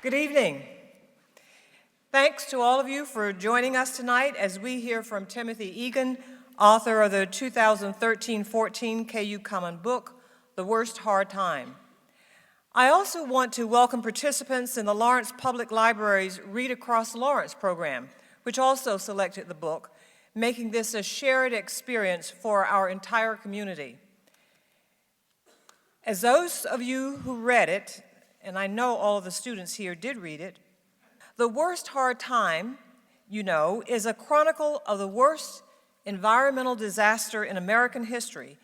Good evening. Thanks to all of you for joining us tonight as we hear from Timothy Egan, author of the 2013-14 KU Common Book, The Worst Hard Time. I also want to welcome participants in the Lawrence Public Library's Read Across Lawrence program, which also selected the book, making this a shared experience for our entire community. As those of you who read it, and I know all of the students here did read it, The Worst Hard Time, you know, is a chronicle of the worst environmental disaster in American history,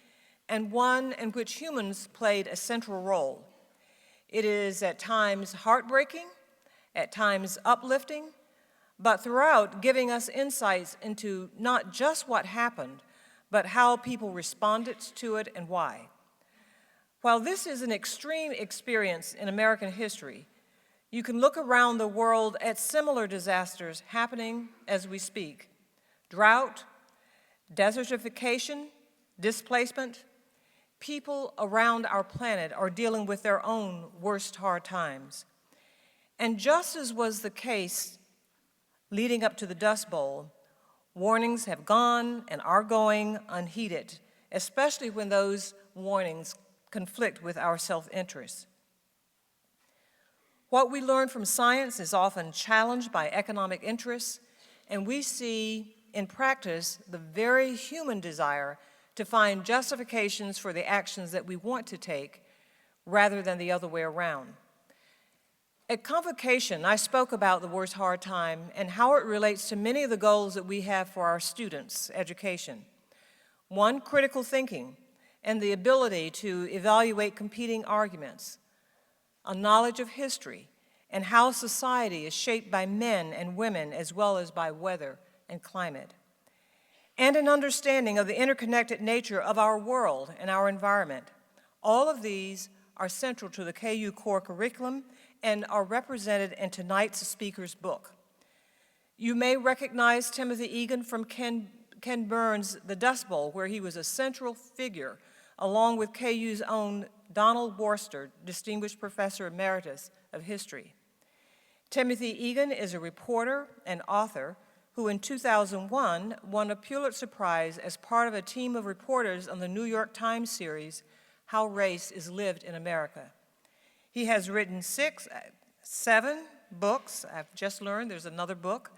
and one in which humans played a central role. It is at times heartbreaking, at times uplifting, but throughout giving us insights into not just what happened, but how people responded to it and why. While this is an extreme experience in American history, you can look around the world at similar disasters happening as we speak. Drought, desertification, displacement. People around our planet are dealing with their own worst hard times. And just as was the case leading up to the Dust Bowl, warnings have gone and are going unheeded, especially when those warnings conflict with our self-interest. What we learn from science is often challenged by economic interests, and we see in practice the very human desire to find justifications for the actions that we want to take rather than the other way around. At Convocation, I spoke about the worst hard time and how it relates to many of the goals that we have for our students' education. One, critical thinking and the ability to evaluate competing arguments, a knowledge of history and how society is shaped by men and women as well as by weather and climate, and an understanding of the interconnected nature of our world and our environment. All of these are central to the KU core curriculum and are represented in tonight's speaker's book. You may recognize Timothy Egan from Ken Burns' The Dust Bowl, where he was a central figure, along with KU's own Donald Worcester, Distinguished Professor Emeritus of History. Timothy Egan is a reporter and author who in 2001 won a Pulitzer Prize as part of a team of reporters on the New York Times series, How Race is Lived in America. He has written 7 books. I've just learned there's another book,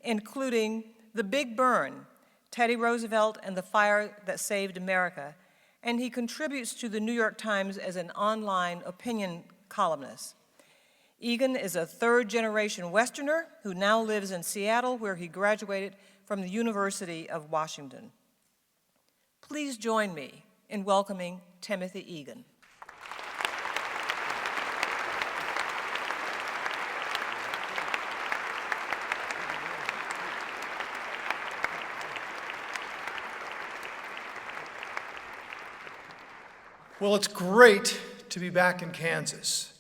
including The Big Burn, Teddy Roosevelt and the Fire That Saved America, and he contributes to the New York Times as an online opinion columnist. Egan is a third-generation Westerner who now lives in Seattle, where he graduated from the University of Washington. Please join me in welcoming Timothy Egan. Well, it's great to be back in Kansas,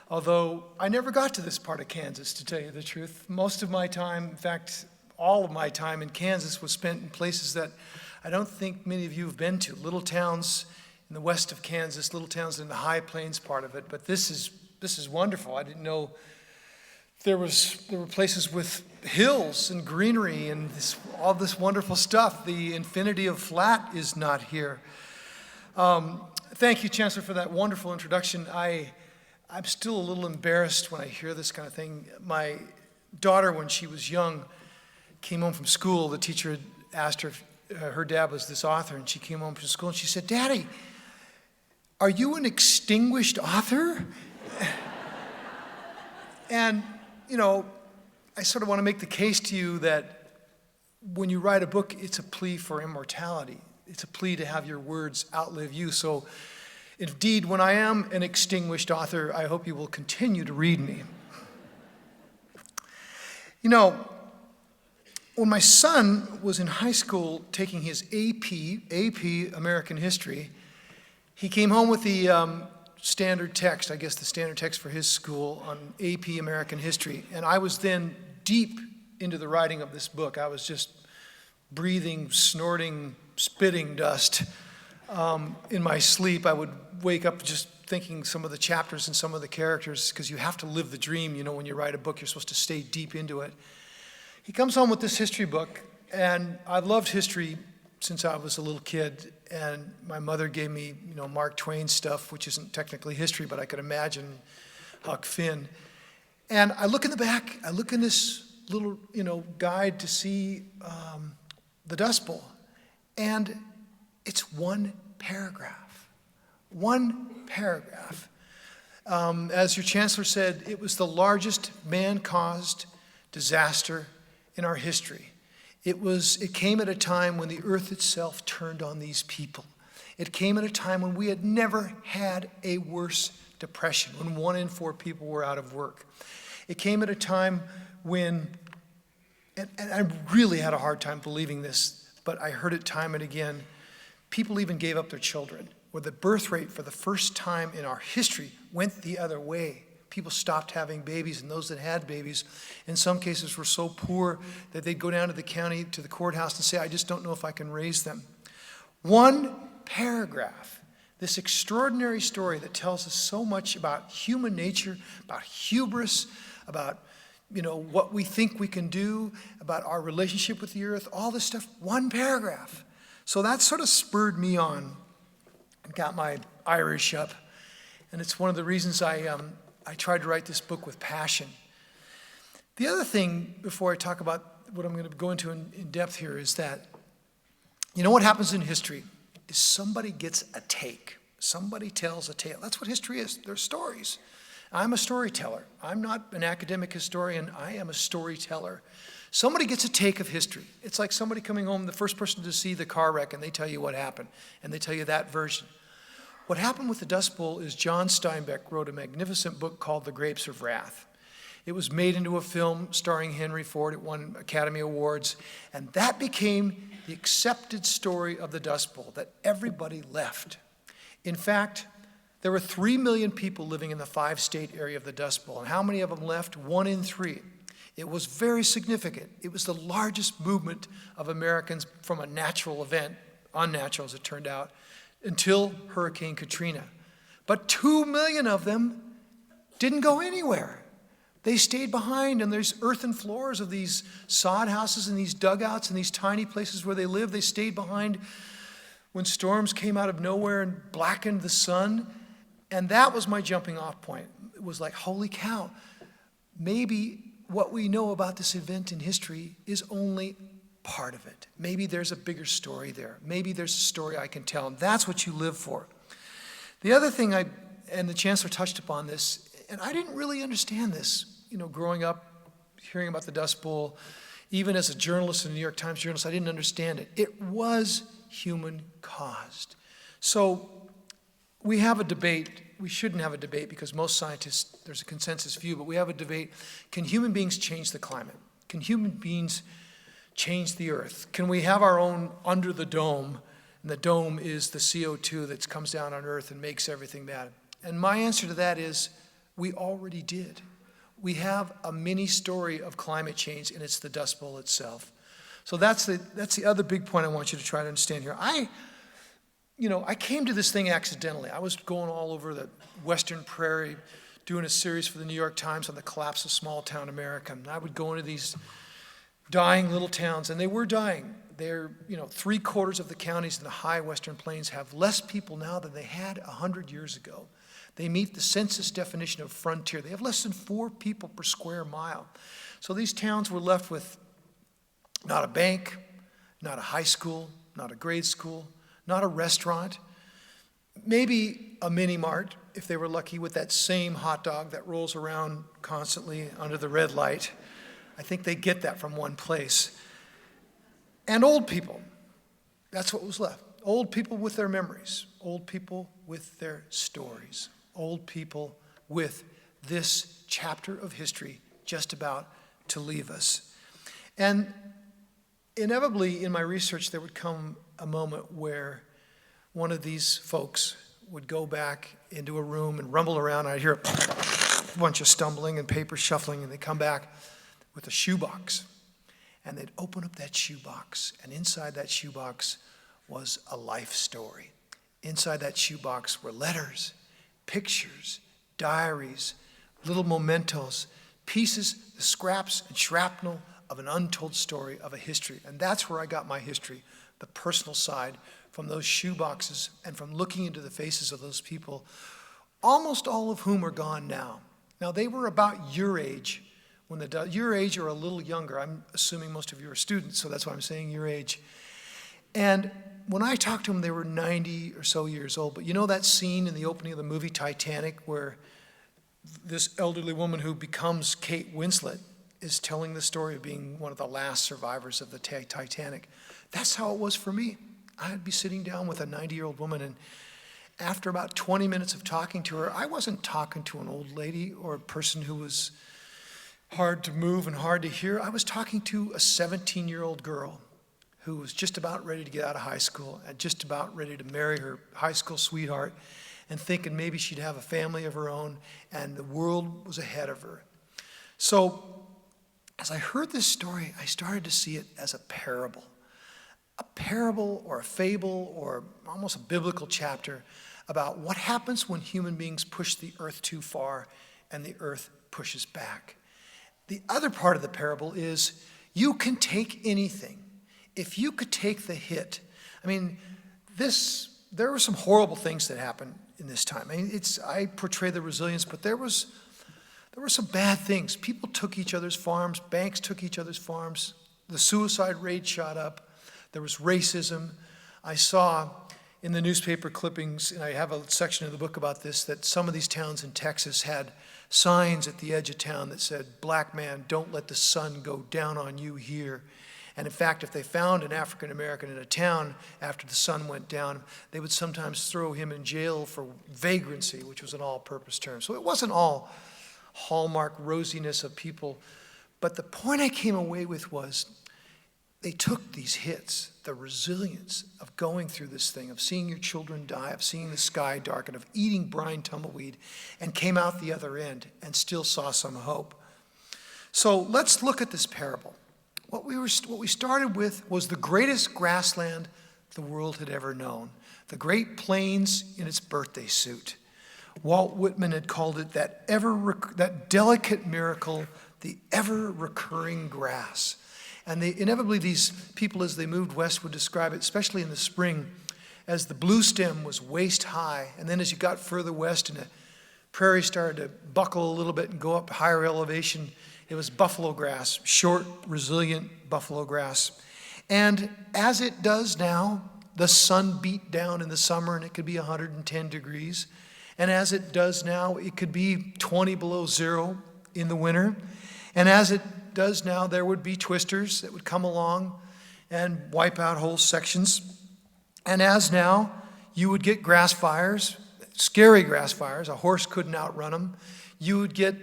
although I never got to this part of Kansas, to tell you the truth. Most of my time, in fact, all of my time in Kansas was spent in places that I don't think many of you have been to, little towns in the west of Kansas, little towns in the High Plains part of it, but this is wonderful. I didn't know there were places with hills and greenery and all this wonderful stuff. The infinity of flat is not here. Thank you, Chancellor, for that wonderful introduction. I'm still a little embarrassed when I hear this kind of thing. My daughter, when she was young, came home from school. The teacher had asked her if her dad was this author, and she came home from school and she said, "Daddy, are you an extinguished author?" And, you know, I sort of want to make the case to you that when you write a book, it's a plea for immortality. It's a plea to have your words outlive you. So indeed, when I am an extinguished author, I hope you will continue to read me. You know, when my son was in high school taking his AP American History, he came home with the standard text, I guess the standard text for his school on AP American History. And I was then deep into the writing of this book. I was just breathing, snorting, spitting dust in my sleep. I would wake up just thinking some of the chapters and some of the characters, because you have to live the dream. You know, when you write a book, you're supposed to stay deep into it. He comes home with this history book, and I've loved history since I was a little kid, and my mother gave me, you know, Mark Twain stuff, which isn't technically history, but I could imagine Huck Finn. And I look in the back, I look in this little, you know, guide to see the Dust Bowl, and it's one paragraph. One paragraph. As your chancellor said, it was the largest man-caused disaster in our history. It came at a time when the earth itself turned on these people. It came at a time when we had never had a worse depression, when 1 in 4 people were out of work. It came at a time when, and I really had a hard time believing this, but I heard it time and again, people even gave up their children, where the birth rate for the first time in our history went the other way. People stopped having babies, and those that had babies, in some cases, were so poor that they'd go down to the county, to the courthouse, and say, I just don't know if I can raise them. One paragraph, this extraordinary story that tells us so much about human nature, about hubris, about, you know, what we think we can do, about our relationship with the earth, all this stuff, one paragraph. So that sort of spurred me on and got my Irish up. And it's one of the reasons I tried to write this book with passion. The other thing, before I talk about what I'm going to go into in depth here, is that, you know what happens in history is somebody gets a take. Somebody tells a tale. That's what history is. They're stories. I'm a storyteller. I'm not an academic historian. I am a storyteller. Somebody gets a take of history. It's like somebody coming home, the first person to see the car wreck, and they tell you what happened, and they tell you that version. What happened with the Dust Bowl is John Steinbeck wrote a magnificent book called The Grapes of Wrath. It was made into a film starring Henry Ford. It won Academy Awards, and that became the accepted story of the Dust Bowl, that everybody left. In fact, there were 3 million people living in the 5-state area of the Dust Bowl, and how many of them left? 1 in 3. It was very significant. It was the largest movement of Americans from a natural event, unnatural as it turned out, until Hurricane Katrina. But 2 million of them didn't go anywhere. They stayed behind, and there's earthen floors of these sod houses and these dugouts and these tiny places where they live. They stayed behind when storms came out of nowhere and blackened the sun. And that was my jumping off point. It was like, holy cow, maybe what we know about this event in history is only part of it. Maybe there's a bigger story there. Maybe there's a story I can tell, and that's what you live for. The other thing and the chancellor touched upon this, and I didn't really understand this, you know, growing up, hearing about the Dust Bowl, even as a journalist in the New York Times journalist, I didn't understand it. It was human caused. So we have a debate. We shouldn't have a debate because most scientists, there's a consensus view, but we have a debate. Can human beings change the climate? Can human beings change the earth? Can we have our own under the dome? And the dome is the CO2 that comes down on earth and makes everything bad. And my answer to that is we already did. We have a mini story of climate change, and it's the Dust Bowl itself. So that's the other big point I want you to try to understand here. I came to this thing accidentally. I was going all over the Western Prairie doing a series for the New York Times on the collapse of small town America. And I would go into these dying little towns, and they were dying. They're, 3/4 of the counties in the high Western Plains have less people now than they had 100 years ago. They meet the census definition of frontier. They have less than 4 people per square mile. So these towns were left with not a bank, not a high school, not a grade school, not a restaurant, maybe a mini mart, if they were lucky, with that same hot dog that rolls around constantly under the red light. I think they get that from one place. And old people. That's what was left. Old people with their memories. Old people with their stories. Old people with this chapter of history just about to leave us. And inevitably, in my research, there would come a moment where one of these folks would go back into a room and rumble around, and I'd hear a bunch of stumbling and paper shuffling, and they'd come back with a shoebox. And they'd open up that shoebox, and inside that shoebox was a life story. Inside that shoebox were letters, pictures, diaries, little mementos, pieces, the scraps and shrapnel of an untold story of a history. And that's where I got my history, the personal side, from those shoe boxes and from looking into the faces of those people, almost all of whom are gone now. Now, they were about your age, your age or a little younger. I'm assuming most of you are students, so that's why I'm saying your age. And when I talked to them, they were 90 or so years old. But you know that scene in the opening of the movie Titanic where this elderly woman who becomes Kate Winslet is telling the story of being one of the last survivors of the Titanic? That's how it was for me. I'd be sitting down with a 90-year-old woman, and after about 20 minutes of talking to her, I wasn't talking to an old lady or a person who was hard to move and hard to hear. I was talking to a 17-year-old girl who was just about ready to get out of high school and just about ready to marry her high school sweetheart and thinking maybe she'd have a family of her own and the world was ahead of her. So as I heard this story, I started to see it as a parable or a fable or almost a biblical chapter about what happens when human beings push the earth too far and the earth pushes back. The other part of the parable is you can take anything. If you could take the hit, I mean, there were some horrible things that happened in this time. I mean, I portray the resilience, but there were some bad things. People took each other's farms, banks took each other's farms, the suicide rate shot up, there was racism. I saw in the newspaper clippings, and I have a section of the book about this, that some of these towns in Texas had signs at the edge of town that said, "Black man, don't let the sun go down on you here." And in fact, if they found an African American in a town after the sun went down, they would sometimes throw him in jail for vagrancy, which was an all-purpose term. So it wasn't all hallmark rosiness of people. But the point I came away with was they took these hits, the resilience of going through this thing, of seeing your children die, of seeing the sky darken, of eating brine tumbleweed, and came out the other end and still saw some hope. So let's look at this parable. What we started with was the greatest grassland the world had ever known, the Great Plains in its birthday suit. Walt Whitman had called it that delicate miracle, the ever-recurring grass. And inevitably these people, as they moved west, would describe it, especially in the spring, as the blue stem was waist high. And then as you got further west and the prairie started to buckle a little bit and go up higher elevation, it was buffalo grass, short, resilient buffalo grass. And as it does now, the sun beat down in the summer and it could be 110 degrees. And as it does now, it could be 20 below zero in the winter. And as it does now, there would be twisters that would come along and wipe out whole sections. And as now, you would get grass fires, scary grass fires. A horse couldn't outrun them. You would get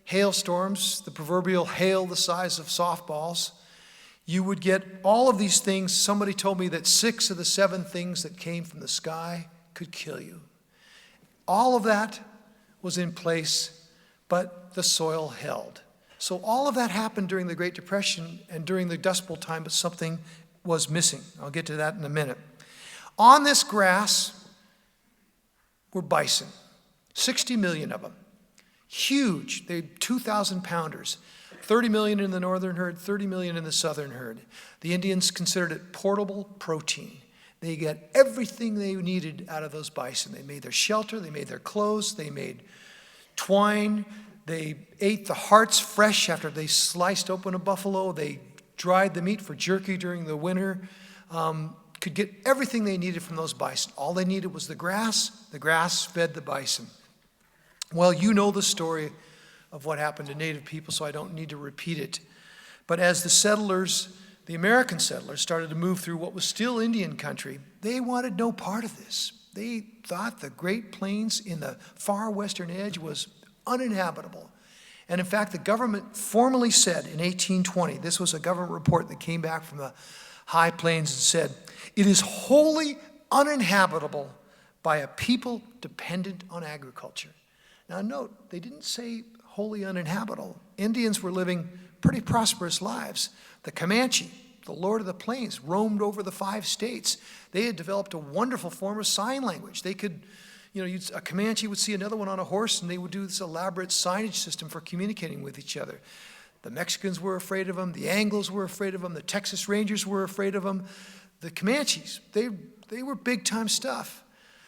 hailstorms, the proverbial hail the size of softballs. You would get all of these things. Somebody told me that 6 of the 7 things that came from the sky could kill you. All of that was in place, but the soil held. So all of that happened during the Great Depression and during the Dust Bowl time, but something was missing. I'll get to that in a minute. On this grass were bison, 60 million of them. Huge, they're 2,000 pounders, 30 million in the northern herd, 30 million in the southern herd. The Indians considered it portable protein. They got everything they needed out of those bison. They made their shelter, they made their clothes, they made twine, they ate the hearts fresh after they sliced open a buffalo, they dried the meat for jerky during the winter, could get everything they needed from those bison. All they needed was the grass fed the bison. Well, you know the story of what happened to Native people, so I don't need to repeat it. But as the American settlers started to move through what was still Indian country, they wanted no part of this. They thought the Great Plains in the far western edge was uninhabitable. And in fact, the government formally said in 1820, this was a government report that came back from the high plains and said, "It is wholly uninhabitable by a people dependent on agriculture." Now note, they didn't say wholly uninhabitable. Indians were living pretty prosperous lives. The Comanche, the Lord of the Plains, roamed over the 5 states. They had developed a wonderful form of sign language. They could a Comanche would see another one on a horse, and they would do this elaborate signage system for communicating with each other. The Mexicans were afraid of them. The Anglos were afraid of them. The Texas Rangers were afraid of them. The Comanches, they were big-time stuff.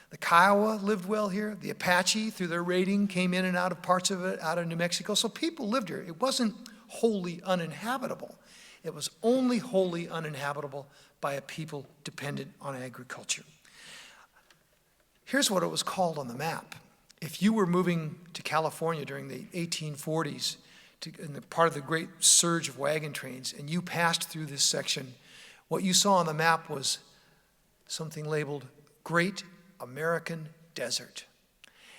The Kiowa lived well here. The Apache, through their raiding, came in and out of parts of it, out of New Mexico. So people lived here. It wasn't wholly uninhabitable. It was only wholly uninhabitable by a people dependent on agriculture. Here's what it was called on the map. If you were moving to California during the 1840s, in the part of the great surge of wagon trains, and you passed through this section, what you saw on the map was something labeled Great American Desert.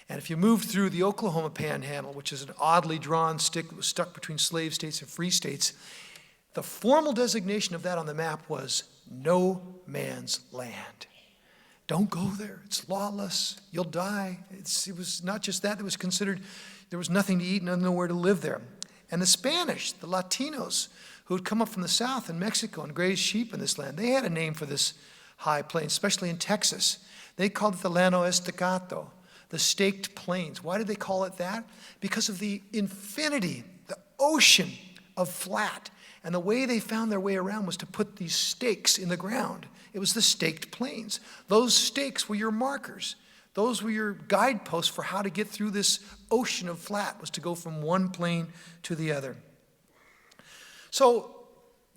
And if you moved through the Oklahoma Panhandle, which is an oddly drawn stick that was stuck between slave states and free states, the formal designation of that on the map was no man's land. Don't go there. It's lawless. You'll die. It was not just that. It was considered there was nothing to eat and nowhere to live there. And the Spanish, the Latinos, who had come up from the south in Mexico and grazed sheep in this land, they had a name for this high plain, especially in Texas. They called it the Llano Estacado, the staked plains. Why did they call it that? Because of the infinity, the ocean of flat. And the way they found their way around was to put these stakes in the ground. It was the staked plains. Those stakes were your markers. Those were your guideposts for how to get through this ocean of flat, was to go from one plain to the other. So,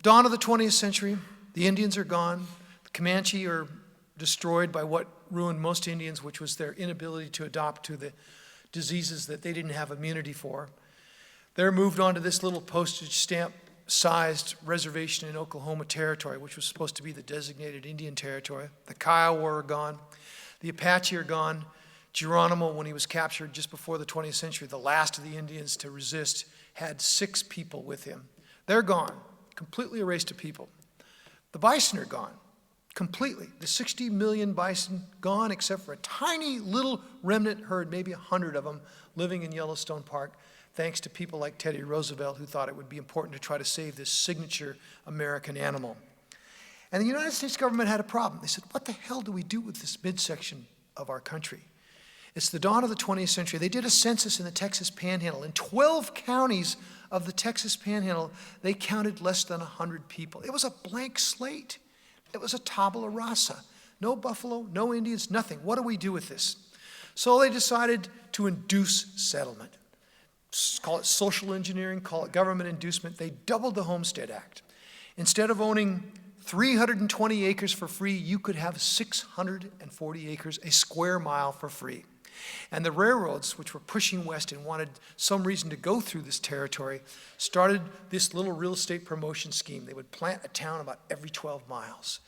dawn of the 20th century, the Indians are gone. The Comanche are destroyed by what ruined most Indians, which was their inability to adapt to the diseases that they didn't have immunity for. They're moved on to this little postage stamp-sized reservation in Oklahoma Territory, which was supposed to be the designated Indian territory. The Kiowa are gone. The Apache are gone. Geronimo, when he was captured just before the 20th century, the last of the Indians to resist, had 6 people with him. They're gone, completely erased of people. The bison are gone, completely. The 60 million bison gone, except for a tiny little remnant herd, maybe 100 of them, living in Yellowstone Park, thanks to people like Teddy Roosevelt, who thought it would be important to try to save this signature American animal. And the United States government had a problem. They said, what the hell do we do with this midsection of our country? It's the dawn of the 20th century. They did a census in the Texas Panhandle. In 12 counties of the Texas Panhandle, they counted less than 100 people. It was a blank slate. It was a tabula rasa. No buffalo, no Indians, nothing. What do we do with this? So they decided to induce settlement. Call it social engineering, call it government inducement. They doubled the Homestead Act. Instead of owning 320 acres for free, you could have 640 acres, a square mile for free. And the railroads, which were pushing west and wanted some reason to go through this territory, started this little real estate promotion scheme. They would plant a town about every 12 miles.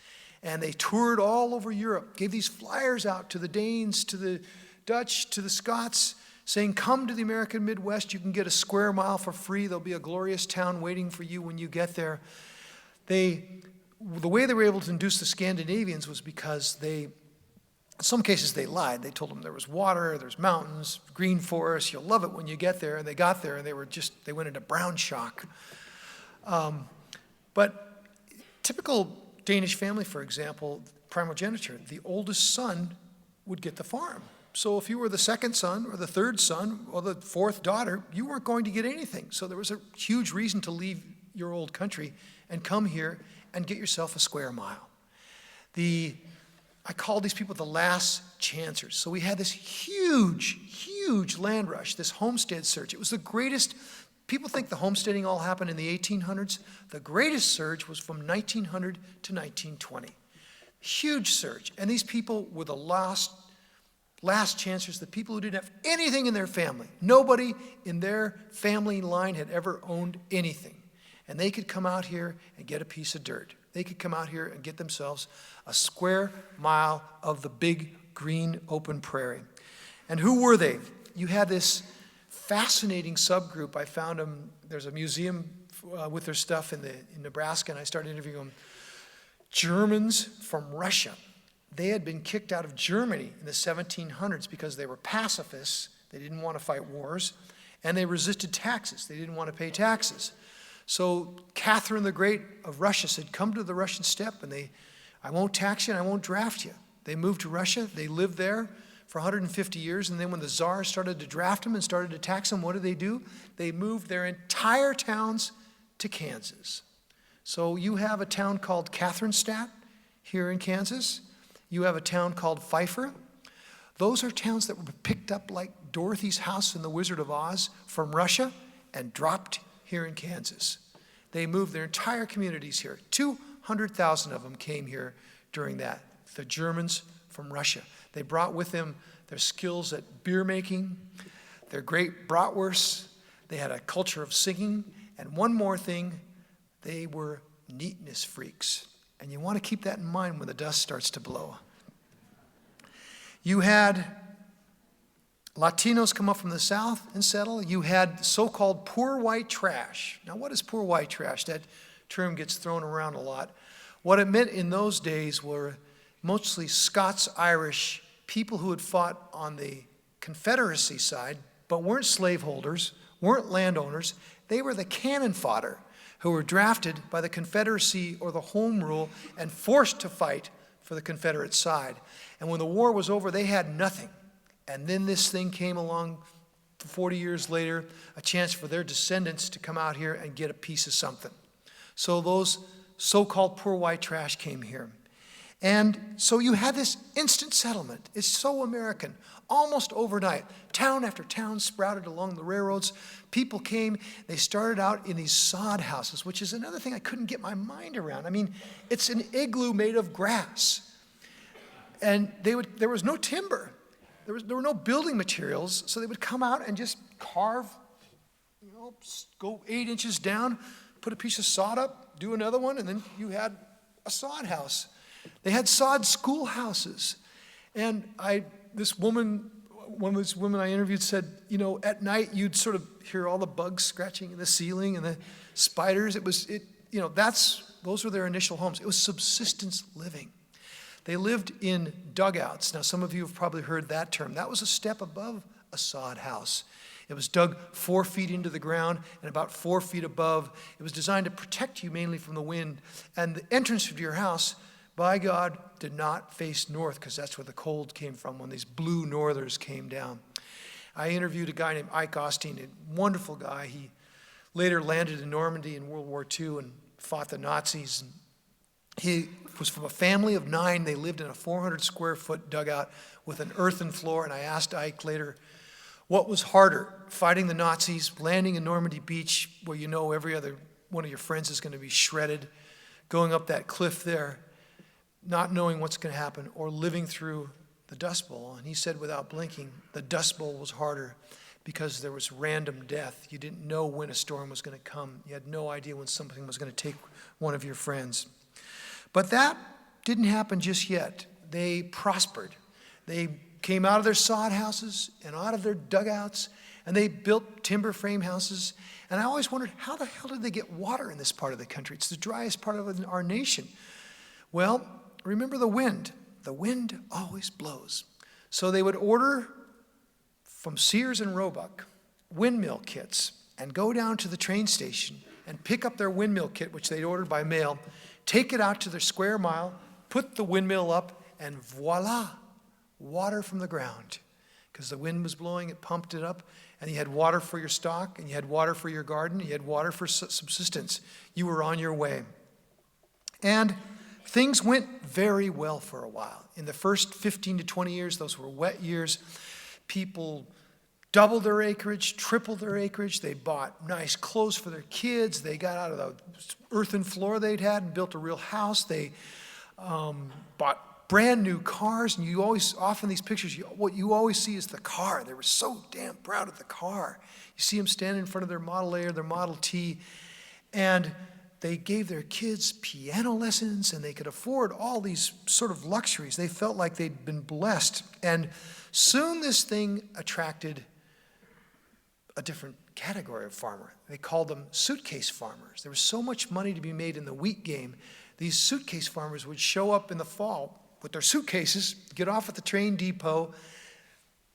And they toured all over Europe, gave these flyers out to the Danes, to the Dutch, to the Scots, saying, come to the American Midwest, you can get a square mile for free. There'll be a glorious town waiting for you when you get there. The way they were able to induce the Scandinavians was because in some cases they lied. They told them there was water, there's mountains, green forests, you'll love it when you get there. And they got there and they went into brown shock. But typical Danish family, for example, primogeniture, the oldest son would get the farm. So if you were the second son or the third son or the fourth daughter, you weren't going to get anything. So there was a huge reason to leave your old country and come here and get yourself a square mile. I call these people the last chancers. So we had this huge land rush, this homestead surge. It was the greatest. People think the homesteading all happened in the 1800s. The greatest surge was from 1900 to 1920. Huge surge. And these people were the last chancers, the people who didn't have anything in their family. Nobody in their family line had ever owned anything. And they could come out here and get a piece of dirt. They could come out here and get themselves a square mile of the big green open prairie. And who were they? You had this fascinating subgroup. I found them. There's a museum with their stuff in Nebraska, and I started interviewing them. Germans from Russia. They had been kicked out of Germany in the 1700s because they were pacifists. They didn't want to fight wars, and they resisted taxes. They didn't want to pay taxes. So Catherine the Great of Russia said, come to the Russian steppe, and I won't tax you and I won't draft you. They moved to Russia. They lived there for 150 years, and then when the czar started to draft them and started to tax them, what do? They moved their entire towns to Kansas. So you have a town called Catherinestat here in Kansas. You have a town called Pfeiffer. Those are towns that were picked up like Dorothy's house in The Wizard of Oz from Russia and dropped here in Kansas. They moved their entire communities here. 200,000 of them came here during that. The Germans from Russia. They brought with them their skills at beer making, their great bratwursts. They had a culture of singing. And one more thing, they were neatness freaks. And you want to keep that in mind when the dust starts to blow. You had Latinos come up from the south and settle. You had so-called poor white trash. Now, what is poor white trash? That term gets thrown around a lot. What it meant in those days were mostly Scots-Irish people who had fought on the Confederacy side, but weren't slaveholders, weren't landowners. They were the cannon fodder who were drafted by the Confederacy or the Home Rule and forced to fight for the Confederate side. And when the war was over, they had nothing. And then this thing came along 40 years later, a chance for their descendants to come out here and get a piece of something. So those so-called poor white trash came here. And so you had this instant settlement. It's so American. Almost overnight, town after town sprouted along the railroads. People came. They started out in these sod houses, which is another thing I couldn't get my mind around. I mean, it's an igloo made of grass. And there was no timber. There were no building materials, so they would come out and just carve, go 8 inches down, put a piece of sod up, do another one, and then you had a sod house. They had sod schoolhouses. And this woman, one of these women I interviewed said, at night you'd sort of hear all the bugs scratching in the ceiling and the spiders. Those were their initial homes. It was subsistence living. They lived in dugouts. Now, some of you have probably heard that term. That was a step above a sod house. It was dug 4 feet into the ground and about 4 feet above. It was designed to protect you mainly from the wind. And the entrance to your house, by God, did not face north because that's where the cold came from when these blue northers came down. I interviewed a guy named Ike Osteen, a wonderful guy. He later landed in Normandy in World War II and fought the Nazis. And he was from a family of 9. They lived in a 400-square-foot dugout with an earthen floor. And I asked Ike later, what was harder, fighting the Nazis, landing in Normandy Beach where every other one of your friends is going to be shredded, going up that cliff there, not knowing what's going to happen, or living through the Dust Bowl? And he said without blinking, the Dust Bowl was harder because there was random death. You didn't know when a storm was going to come. You had no idea when something was going to take one of your friends. But that didn't happen just yet. They prospered. They came out of their sod houses and out of their dugouts, and they built timber frame houses. And I always wondered, how the hell did they get water in this part of the country? It's the driest part of our nation. Well, remember the wind. The wind always blows. So they would order from Sears and Roebuck windmill kits and go down to the train station and pick up their windmill kit, which they'd ordered by mail, take it out to their square mile, put the windmill up, and voila, water from the ground. Because the wind was blowing, it pumped it up, and you had water for your stock, and you had water for your garden, you had water for subsistence. You were on your way. And things went very well for a while. In the first 15 to 20 years, those were wet years. People doubled their acreage, tripled their acreage. They bought nice clothes for their kids. They got out of the earthen floor they'd had and built a real house. They bought brand new cars. And you always, often these pictures, what you always see is the car. They were so damn proud of the car. You see them standing in front of their Model A or their Model T. And they gave their kids piano lessons, and they could afford all these sort of luxuries. They felt like they'd been blessed. And soon this thing attracted a different category of farmer. They called them suitcase farmers. There was so much money to be made in the wheat game. These suitcase farmers would show up in the fall with their suitcases, get off at the train depot,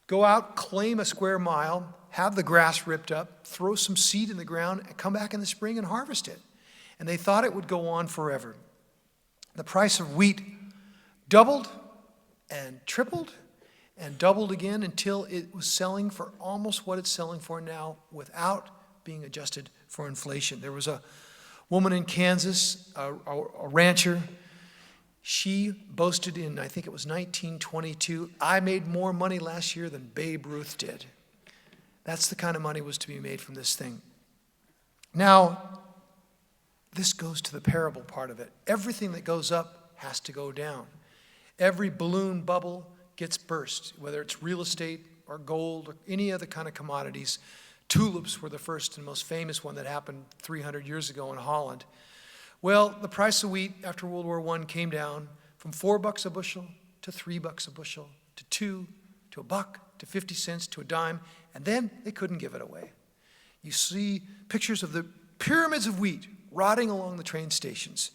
go out, claim a square mile, have the grass ripped up, throw some seed in the ground, and come back in the spring and harvest it. And they thought it would go on forever. The price of wheat doubled and tripled, and doubled again until it was selling for almost what it's selling for now without being adjusted for inflation. There was a woman in Kansas, a rancher. She boasted in, I think it was 1922, I made more money last year than Babe Ruth did. That's the kind of money was to be made from this thing. Now, this goes to the parable part of it. Everything that goes up has to go down. Every balloon bubble gets burst, whether it's real estate or gold or any other kind of commodities. Tulips were the first and most famous one that happened 300 years ago in Holland. Well, the price of wheat after World War I came down from $4 a bushel to $3 a bushel to $2 to $1 to 50 cents to a dime, and then they couldn't give it away. You see pictures of the pyramids of wheat rotting along the train stations.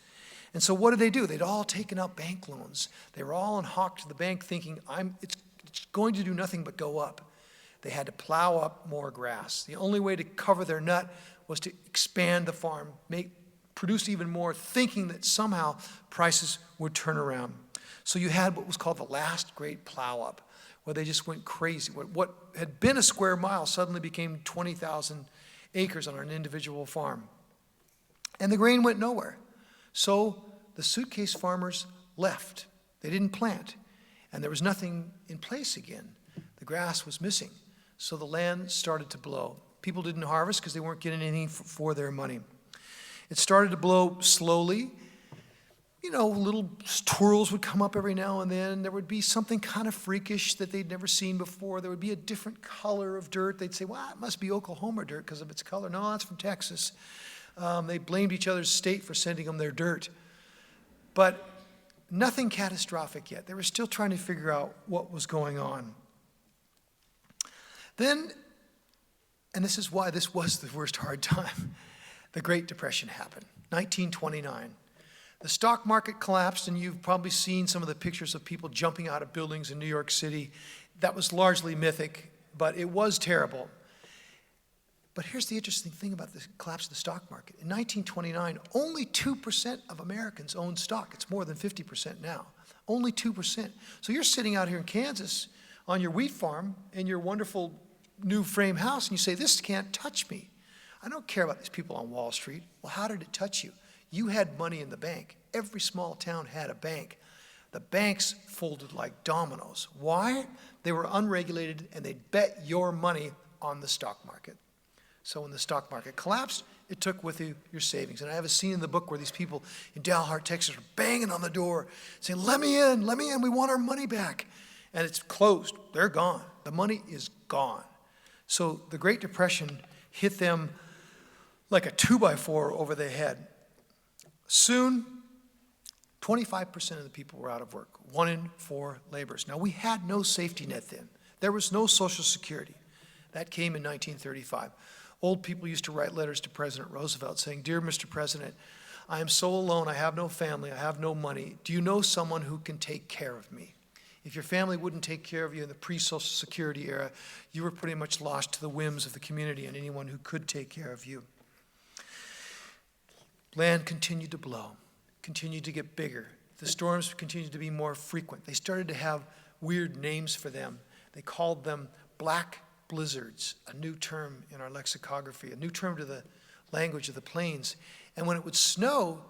And so what did they do? They'd all taken out bank loans. They were all unhawked to the bank thinking, it's going to do nothing but go up. They had to plow up more grass. The only way to cover their nut was to expand the farm, produce even more, thinking that somehow prices would turn around. So you had what was called the last Great Plow Up, where they just went crazy. What had been a square mile suddenly became 20,000 acres on an individual farm. And the grain went nowhere. So the suitcase farmers left. They didn't plant. And there was nothing in place again. The grass was missing. So the land started to blow. People didn't harvest because they weren't getting anything for their money. It started to blow slowly. You know, little twirls would come up every now and then. There would be something kind of freakish that they'd never seen before. There would be a different color of dirt. They'd say, well, it must be Oklahoma dirt because of its color. No, that's from Texas. They blamed each other's state for sending them their dirt. But nothing catastrophic yet. They were still trying to figure out what was going on. Then, and this is why this was the worst hard time, the Great Depression happened, 1929. The stock market collapsed, and you've probably seen some of the pictures of people jumping out of buildings in New York City. That was largely mythic, but it was terrible. But here's the interesting thing about the collapse of the stock market. In 1929, only 2% of Americans owned stock. It's more than 50% now. Only 2%. So you're sitting out here in Kansas on your wheat farm in your wonderful new frame house, and you say, this can't touch me. I don't care about these people on Wall Street. Well, how did it touch you? You had money in the bank. Every small town had a bank. The banks folded like dominoes. Why? They were unregulated, and they'd bet your money on the stock market. So when the stock market collapsed, it took with you your savings. And I have a scene in the book where these people in Dalhart, Texas are banging on the door saying, let me in, we want our money back. And it's closed. They're gone. The money is gone. So the Great Depression hit them like a 2x4 over their head. Soon, 25% of the people were out of work, 1 in 4 laborers. Now, we had no safety net then. There was no Social Security. That came in 1935. Old people used to write letters to President Roosevelt saying, Dear Mr. President, I am so alone, I have no family, I have no money. Do you know someone who can take care of me? If your family wouldn't take care of you in the pre-Social Security era, you were pretty much lost to the whims of the community and anyone who could take care of you. Land continued to blow, continued to get bigger. The storms continued to be more frequent. They started to have weird names for them. They called them black blizzards, a new term in our lexicography, a new term to the language of the plains. And when it would snow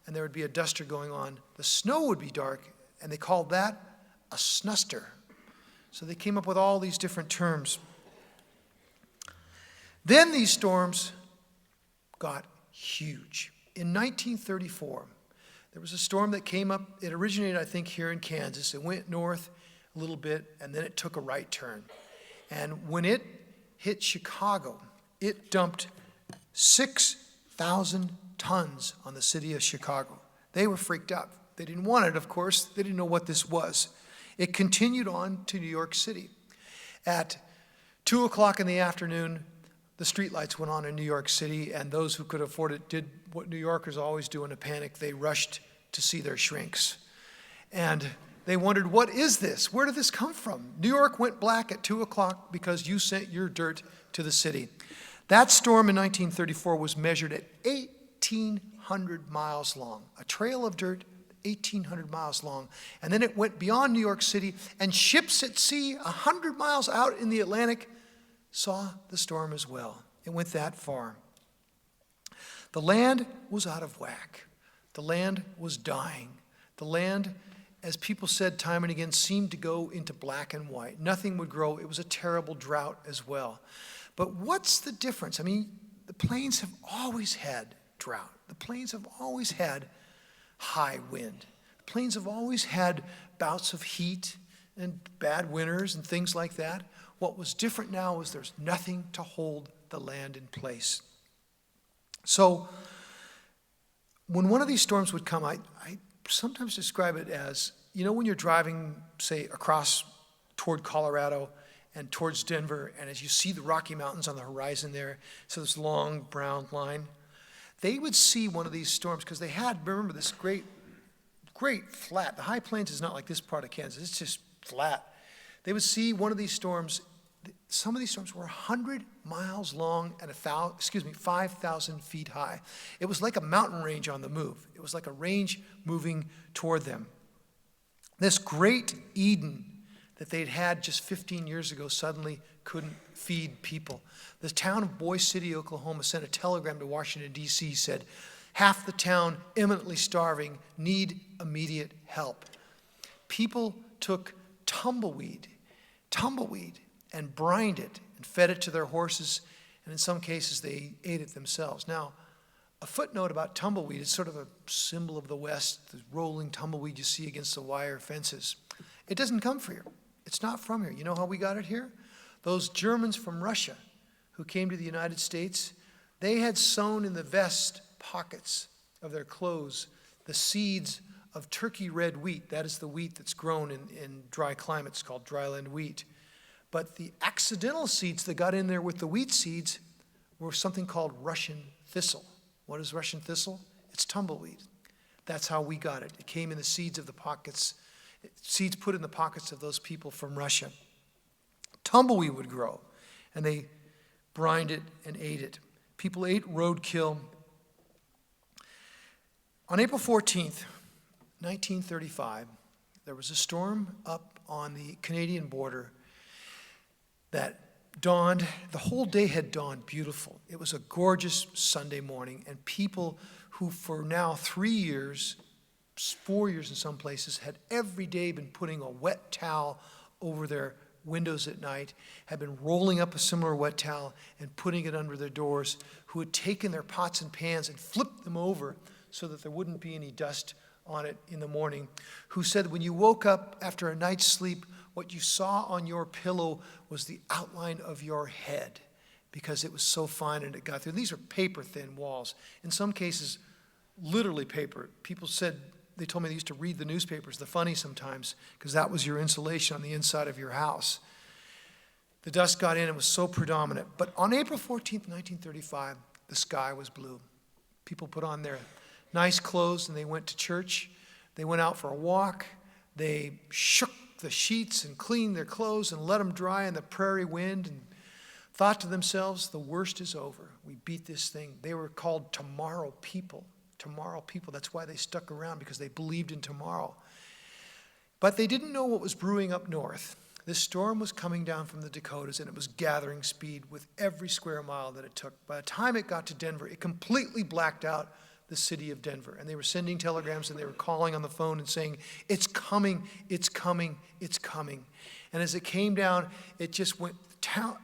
and there would be a duster going on, the snow would be dark, and they called that a snuster. So they came up with all these different terms. Then these storms got huge. In 1934, there was a storm that came up. It originated, I think, here in Kansas. It went north a little bit, and then it took a right turn. And when it hit Chicago, it dumped 6,000 tons on the city of Chicago. They were freaked out. They didn't want it, of course. They didn't know what this was. It continued on to New York City. At 2 o'clock in the afternoon, the streetlights went on in New York City, and those who could afford it did what New Yorkers always do in a panic. They rushed to see their shrinks. And they wondered, what is this? Where did this come from? New York went black at 2 o'clock because you sent your dirt to the city. That storm in 1934 was measured at 1,800 miles long, a trail of dirt 1,800 miles long. And then it went beyond New York City, and ships at sea 100 miles out in the Atlantic saw the storm as well. It went that far. The land was out of whack. The land was dying. The land, as people said time and again, seemed to go into black and white. Nothing would grow. It was a terrible drought as well. But what's the difference? I mean, the plains have always had drought. The plains have always had high wind. The plains have always had bouts of heat and bad winters and things like that. What was different now is there's nothing to hold the land in place. So when one of these storms would come, I sometimes describe it as, you know, when you're driving, say, across toward Colorado and towards Denver, and as you see the Rocky Mountains on the horizon there, so this long brown line, they would see one of these storms because they had, remember, this great flat. The high plains is not like this part of Kansas. It's just flat. They would see one of these storms. Some of these storms were 100 miles long and 5,000 feet high. It was like a mountain range on the move. It was like a range moving toward them. This great Eden that they'd had just 15 years ago suddenly couldn't feed people. The town of Boise City, Oklahoma, sent a telegram to Washington, D.C., said, half the town, imminently starving, need immediate help. People took tumbleweed, and brined it and fed it to their horses, and in some cases they ate it themselves. Now, a footnote about tumbleweed, it's sort of a symbol of the West, the rolling tumbleweed you see against the wire fences. It doesn't come from here. It's not from here. You know how we got it here? Those Germans from Russia who came to the United States, they had sown in the vest pockets of their clothes the seeds of turkey red wheat. That is the wheat that's grown in dry climates called dryland wheat. But the accidental seeds that got in there with the wheat seeds were something called Russian thistle. What is Russian thistle? It's tumbleweed. That's how we got it. It came in the seeds of the pockets, seeds put in the pockets of those people from Russia. Tumbleweed would grow, and they brined it and ate it. People ate roadkill. On April 14th, 1935, there was a storm up on the Canadian border that dawned, the whole day had dawned beautiful. It was a gorgeous Sunday morning, and people who for now 3 years, 4 years in some places, had every day been putting a wet towel over their windows at night, had been rolling up a similar wet towel and putting it under their doors, who had taken their pots and pans and flipped them over so that there wouldn't be any dust on it in the morning, who said when you woke up after a night's sleep, what you saw on your pillow was the outline of your head because it was so fine and it got through. These are paper-thin walls. In some cases, literally paper. People said, they told me they used to read the newspapers, the funny sometimes, because that was your insulation on the inside of your house. The dust got in and was so predominant. But on April 14th, 1935, the sky was blue. People put on their nice clothes and they went to church. They went out for a walk. They shook the sheets and cleaned their clothes and let them dry in the prairie wind and thought to themselves, the worst is over. We beat this thing. They were called tomorrow people. Tomorrow people. That's why they stuck around, because they believed in tomorrow. But they didn't know what was brewing up north. This storm was coming down from the Dakotas, and it was gathering speed with every square mile that it took. By the time it got to Denver, it completely blacked out the city of Denver. And they were sending telegrams and they were calling on the phone and saying, it's coming, it's coming, it's coming. And as it came down, it just went,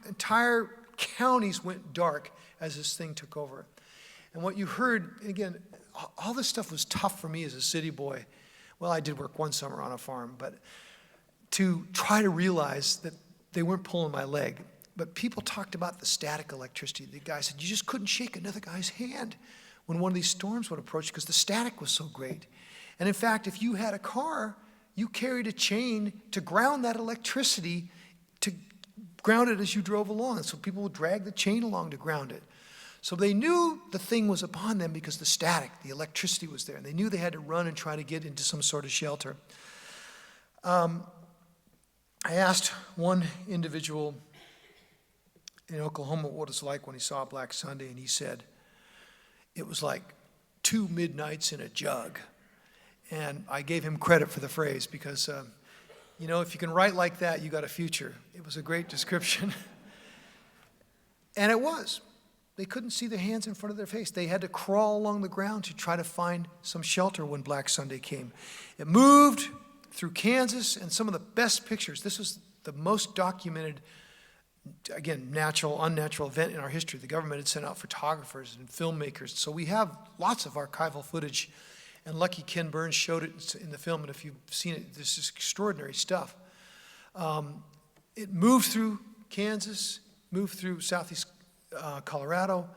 entire counties went dark as this thing took over. And what you heard, again, all this stuff was tough for me as a city boy. Well, I did work one summer on a farm, but to try to realize that they weren't pulling my leg. But people talked about the static electricity. The guy said, you just couldn't shake another guy's hand when one of these storms would approach because the static was so great. And in fact, if you had a car, you carried a chain to ground that electricity, to ground it as you drove along. And so people would drag the chain along to ground it. So they knew the thing was upon them because the static, the electricity was there. And they knew they had to run and try to get into some sort of shelter. I asked one individual in Oklahoma what it was like when he saw Black Sunday, and he said, it was like 2 midnights in a jug. And I gave him credit for the phrase because, you know, if you can write like that, you got a future. It was a great description. And it was. They couldn't see their hands in front of their face. They had to crawl along the ground to try to find some shelter when Black Sunday came. It moved through Kansas, and some of the best pictures. This was the most documented, again, natural, unnatural event in our history. The government had sent out photographers and filmmakers. So we have lots of archival footage. And lucky Ken Burns showed it in the film, and if you've seen it, this is extraordinary stuff. It moved through Kansas, moved through southeast Colorado,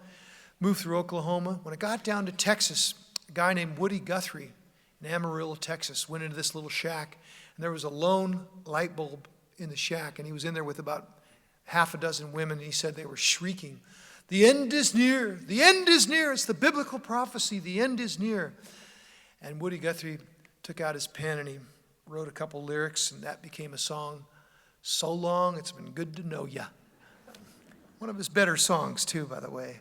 moved through Oklahoma. When it got down to Texas, a guy named Woody Guthrie in Amarillo, Texas, went into this little shack, and there was a lone light bulb in the shack, and he was in there with about half a dozen women, and he said they were shrieking, "The end is near, the end is near." It's the biblical prophecy, the end is near. And Woody Guthrie took out his pen and he wrote a couple lyrics, and that became a song, "So Long, It's Been Good to Know Ya." One of his better songs, too, by the way.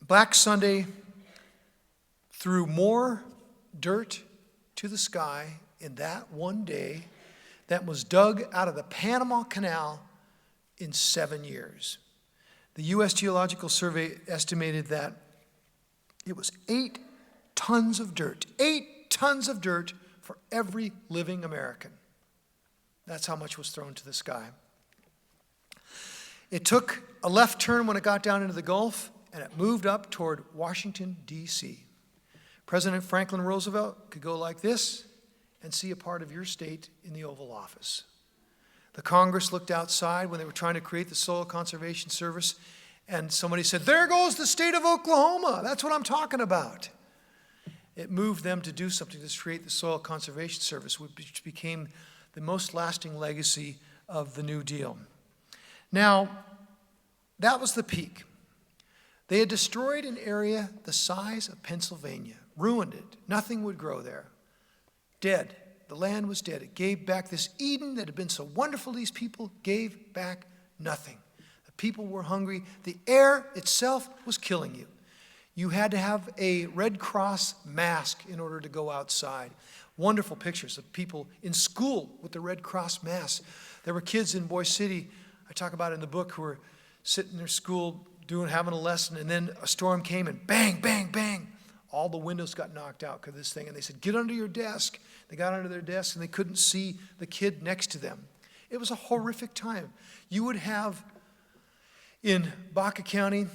Black Sunday threw more dirt to the sky in that one day that was dug out of the Panama Canal in 7 years. The U.S. Geological Survey estimated that it was 8 tons of dirt. 8 tons of dirt for every living American. That's how much was thrown to the sky. It took a left turn when it got down into the Gulf, and it moved up toward Washington, D.C. President Franklin Roosevelt could go like this and see a part of your state in the Oval Office. The Congress looked outside when they were trying to create the Soil Conservation Service, and somebody said, "There goes the state of Oklahoma. That's what I'm talking about." It moved them to do something to create the Soil Conservation Service, which became the most lasting legacy of the New Deal. Now, that was the peak. They had destroyed an area the size of Pennsylvania, ruined it. Nothing would grow there. Dead. The land was dead. It gave back this Eden that had been so wonderful. These people gave back nothing. The people were hungry. The air itself was killing you. You had to have a Red Cross mask in order to go outside. Wonderful pictures of people in school with the Red Cross masks. There were kids in Boise City, I talk about in the book, who were sitting in their school having a lesson, and then a storm came and bang, bang, bang. All the windows got knocked out because of this thing. And they said, "Get under your desk." They got under their desk and they couldn't see the kid next to them. It was a horrific time. You would have, in Baca County,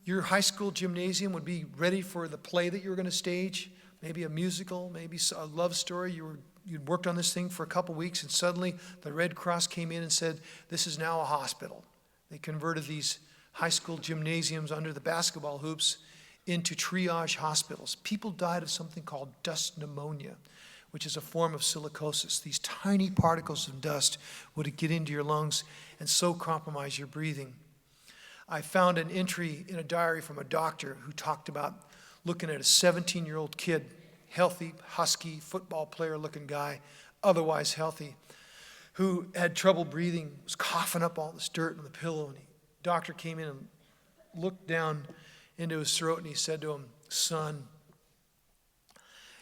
your high school gymnasium would be ready for the play that you were going to stage, maybe a musical, maybe a love story. You'd worked on this thing for a couple weeks, and suddenly the Red Cross came in and said, "This is now a hospital." They converted these high school gymnasiums under the basketball hoops into triage hospitals. People died of something called dust pneumonia, which is a form of silicosis. These tiny particles of dust would get into your lungs and so compromise your breathing. I found an entry in a diary from a doctor who talked about looking at a 17-year-old kid, healthy, husky, football player-looking guy, otherwise healthy, who had trouble breathing, was coughing up all this dirt on the pillow, and the doctor came in and looked down into his throat, and he said to him, "Son,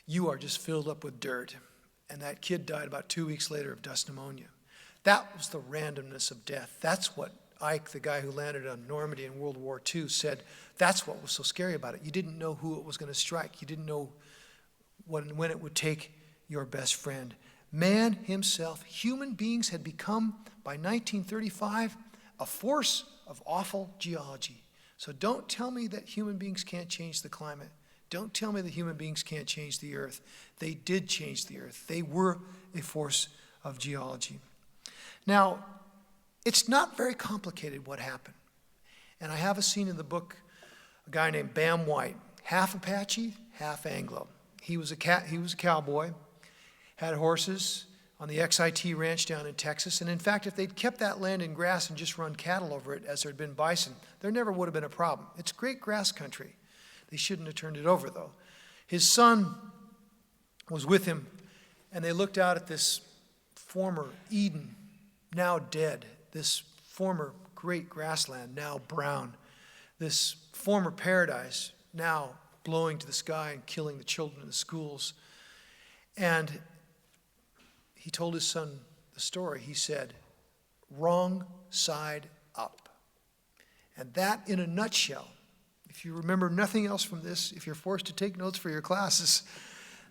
you are just filled up with dirt." And that kid died about 2 weeks later of dust pneumonia. That was the randomness of death. That's what Ike, the guy who landed on Normandy in World War II, said. That's what was so scary about it. You didn't know who it was going to strike. You didn't know when it would take your best friend. Man himself, human beings had become, by 1935, a force of awful geology. So don't tell me that human beings can't change the climate. Don't tell me that human beings can't change the earth. They did change the earth. They were a force of geology. Now, it's not very complicated what happened. And I have a scene in the book, a guy named Bam White, half Apache, half Anglo. He was a cowboy, had horses on the XIT ranch down in Texas. And in fact, if they'd kept that land in grass and just run cattle over it as there had been bison, there never would have been a problem. It's great grass country. They shouldn't have turned it over, though. His son was with him, and they looked out at this former Eden, now dead, this former great grassland, now brown, this former paradise, now blowing to the sky and killing the children in the schools. And he told his son the story. He said, "Wrong side up." And that, in a nutshell, if you remember nothing else from this, if you're forced to take notes for your classes,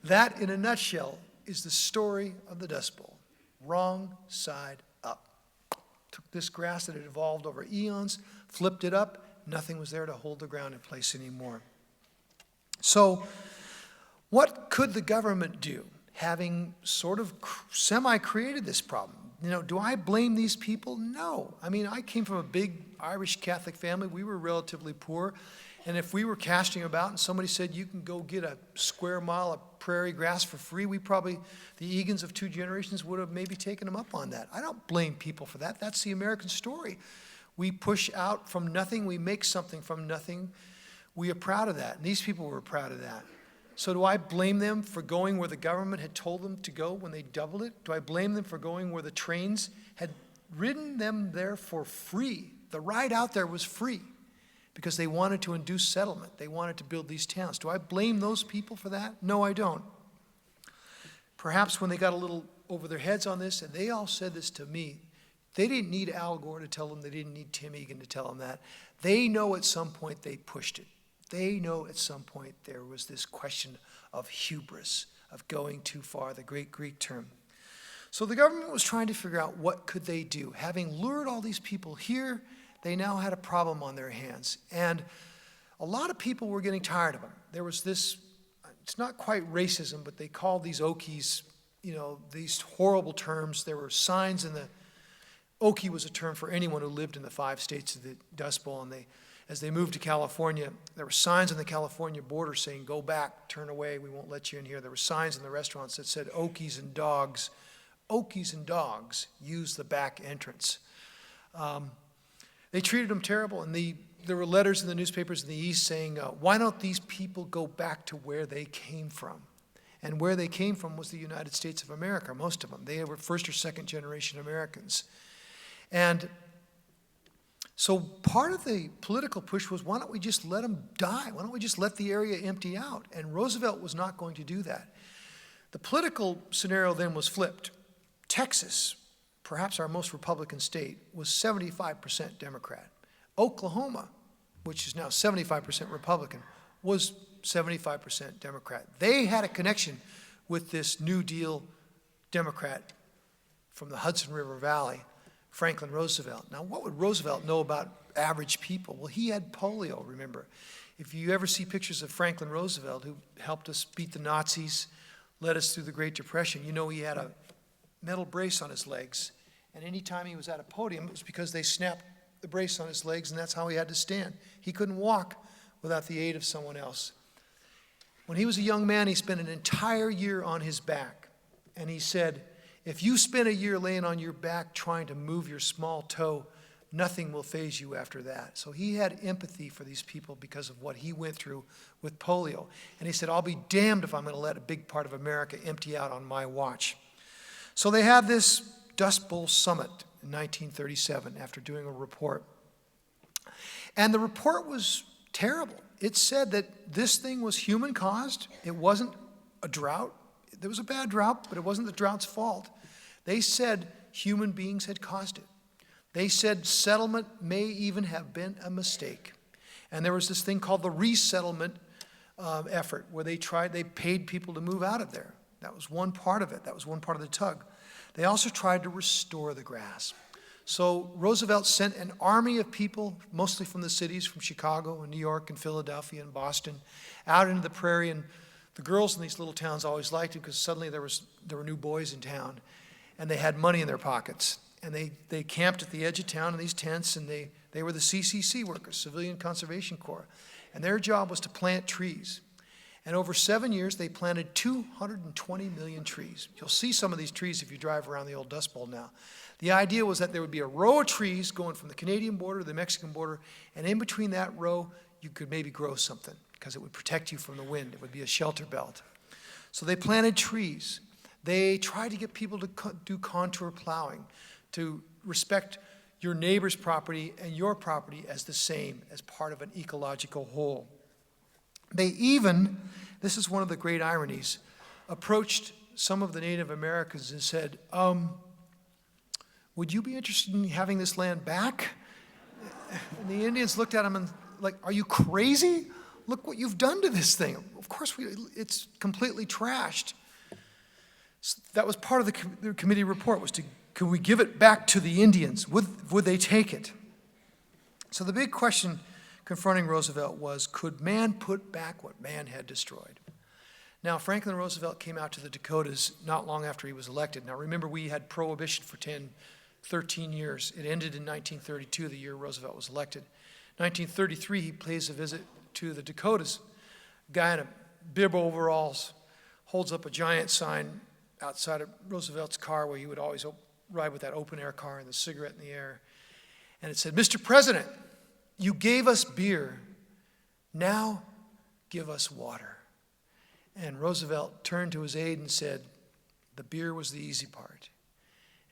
that, in a nutshell, is the story of the Dust Bowl. Wrong side up. Took this grass that had evolved over eons, flipped it up, nothing was there to hold the ground in place anymore. So, what could the government do, having sort of semi-created this problem? Do I blame these people? No. I mean, I came from a big Irish Catholic family. We were relatively poor. And if we were casting about and somebody said, you can go get a square mile of prairie grass for free, the Egans of 2 generations would have maybe taken them up on that. I don't blame people for that. That's the American story. We push out from nothing. We make something from nothing. We are proud of that. And these people were proud of that. So do I blame them for going where the government had told them to go when they doubled it? Do I blame them for going where the trains had ridden them there for free? The ride out there was free because they wanted to induce settlement. They wanted to build these towns. Do I blame those people for that? No, I don't. Perhaps when they got a little over their heads on this, and they all said this to me, they didn't need Al Gore to tell them. They didn't need Tim Egan to tell them that. They know at some point they pushed it. They know at some point there was this question of hubris, of going too far, the great Greek term. So the government was trying to figure out what could they do. Having lured all these people here, they now had a problem on their hands. And a lot of people were getting tired of them. There was this, it's not quite racism, but they called these Okies, these horrible terms. There were signs in the, Okie was a term for anyone who lived in the 5 states of the Dust Bowl, and as they moved to California, there were signs on the California border saying, "Go back, turn away, we won't let you in here." There were signs in the restaurants that said, "Okies and dogs use the back entrance." They treated them terrible, and there were letters in the newspapers in the East saying, why don't these people go back to where they came from? And where they came from was the United States of America, most of them. They were 1st or 2nd generation Americans. And so part of the political push was, why don't we just let them die? Why don't we just let the area empty out? And Roosevelt was not going to do that. The political scenario then was flipped. Texas, perhaps our most Republican state, was 75% Democrat. Oklahoma, which is now 75% Republican, was 75% Democrat. They had a connection with this New Deal Democrat from the Hudson River Valley, Franklin Roosevelt. Now, what would Roosevelt know about average people? Well, he had polio, remember. If you ever see pictures of Franklin Roosevelt, who helped us beat the Nazis, led us through the Great Depression, he had a metal brace on his legs. And any time he was at a podium, it was because they snapped the brace on his legs, and that's how he had to stand. He couldn't walk without the aid of someone else. When he was a young man, he spent an entire year on his back. And he said, if you spend a year laying on your back trying to move your small toe, nothing will faze you after that. So he had empathy for these people because of what he went through with polio. And he said, I'll be damned if I'm going to let a big part of America empty out on my watch. So they had this Dust Bowl Summit in 1937 after doing a report. And the report was terrible. It said that this thing was human-caused. It wasn't a drought. There was a bad drought, but it wasn't the drought's fault. They said human beings had caused it. They said settlement may even have been a mistake. And there was this thing called the resettlement effort where they paid people to move out of there. That was one part of it. That was one part of the tug. They also tried to restore the grass. So Roosevelt sent an army of people, mostly from the cities, from Chicago and New York and Philadelphia and Boston, out into the prairie. And the girls in these little towns always liked it because suddenly there were new boys in town, and they had money in their pockets. And they camped at the edge of town in these tents, and they were the CCC workers, Civilian Conservation Corps. And their job was to plant trees. And over 7 years, they planted 220 million trees. You'll see some of these trees if you drive around the old Dust Bowl now. The idea was that there would be a row of trees going from the Canadian border to the Mexican border, and in between that row, you could maybe grow something because it would protect you from the wind. It would be a shelter belt. So they planted trees. They tried to get people to do contour plowing, to respect your neighbor's property and your property as the same, as part of an ecological whole. They even, this is one of the great ironies, approached some of the Native Americans and said, would you be interested in having this land back? And the Indians looked at them and like, are you crazy? Look what you've done to this thing. Of course, it's completely trashed. So that was part of the committee report, was could we give it back to the Indians? Would they take it? So the big question confronting Roosevelt was, could man put back what man had destroyed? Now, Franklin Roosevelt came out to the Dakotas not long after he was elected. Now, remember, we had prohibition for 13 years. It ended in 1932, the year Roosevelt was elected. 1933, he pays a visit to the Dakotas. A guy in a bib overalls holds up a giant sign outside of Roosevelt's car, where he would always ride with that open-air car and the cigarette in the air. And it said, Mr. President, you gave us beer. Now give us water. And Roosevelt turned to his aide and said, the beer was the easy part.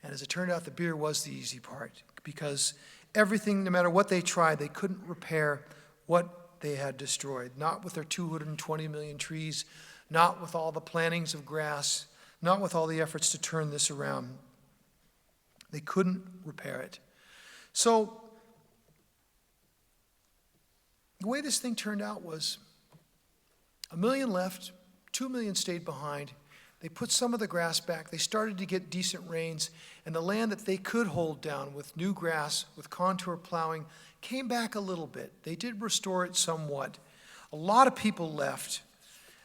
And as it turned out, the beer was the easy part, because everything, no matter what they tried, they couldn't repair what they had destroyed. Not with their 220 million trees, not with all the plantings of grass, not with all the efforts to turn this around. They couldn't repair it. So the way this thing turned out was 1 million left, 2 million stayed behind. They put some of the grass back. They started to get decent rains, and the land that they could hold down with new grass, with contour plowing, came back a little bit. They did restore it somewhat. A lot of people left,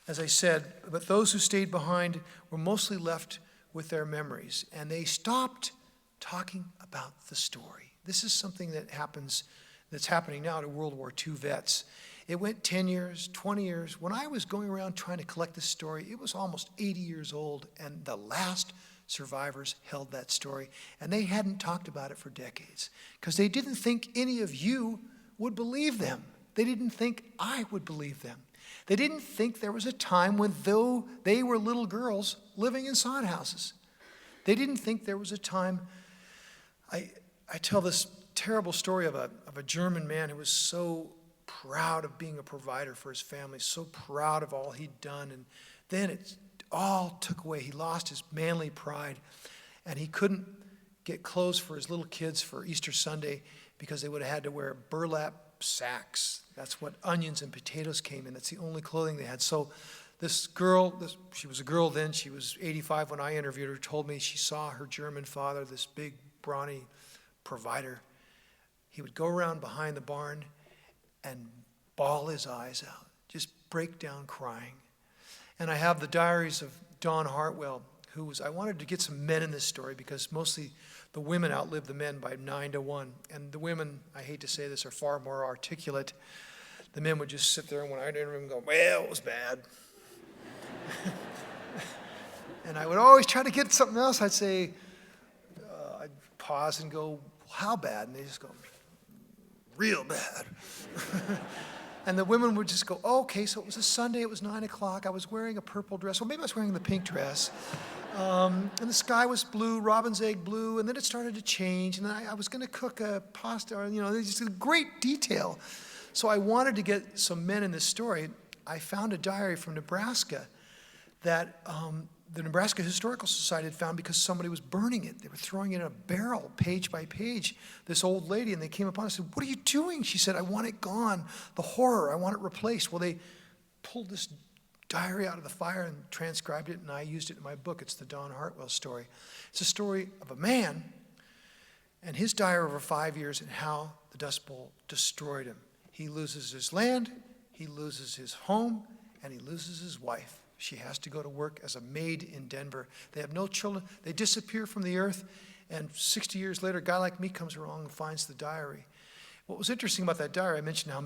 as I said, but those who stayed behind were mostly left with their memories, and they stopped talking about the story. This is something that's happening now to World War II vets. It went 10 years, 20 years. When I was going around trying to collect this story, it was almost 80 years old, and the last survivors held that story, and they hadn't talked about it for decades because they didn't think any of you would believe them. They didn't think I would believe them. They didn't think there was a time when, though they were little girls living in sod houses, they didn't think there was a time. I tell this terrible story of a German man who was so proud of being a provider for his family, so proud of all he'd done, and then it all took away. He lost his manly pride, and he couldn't get clothes for his little kids for Easter Sunday because they would have had to wear burlap sacks. That's what onions and potatoes came in. That's the only clothing they had. So this girl, she was a girl then, she was 85 when I interviewed her, told me she saw her German father, this big, brawny provider. He would go around behind the barn and bawl his eyes out, just break down crying. And I have the diaries of Don Hartwell, I wanted to get some men in this story because mostly the women outlive the men by 9-1. And the women, I hate to say this, are far more articulate. The men would just sit there and when I'd interview them go, well, it was bad. And I would always try to get something else. I'd say, I'd pause and go, how bad? And they just go, real bad. And the women would just go, oh, okay, so it was a Sunday, it was 9 o'clock, I was wearing a purple dress, well, maybe I was wearing the pink dress, and the sky was blue, robin's egg blue, and then it started to change, and then I was going to cook a pasta, or, there's just a great detail. So I wanted to get some men in this story. I found a diary from Nebraska that the Nebraska Historical Society had found because somebody was burning it. They were throwing it in a barrel, page by page, this old lady, and they came upon us and said, what are you doing? She said, I want it gone, the horror, I want it replaced. Well, they pulled this diary out of the fire and transcribed it, and I used it in my book. It's the Don Hartwell story. It's a story of a man and his diary over 5 years and how the Dust Bowl destroyed him. He loses his land, he loses his home, and he loses his wife. She has to go to work as a maid in Denver. They have no children. They disappear from the earth, and 60 years later, a guy like me comes along and finds the diary. What was interesting about that diary, I mentioned how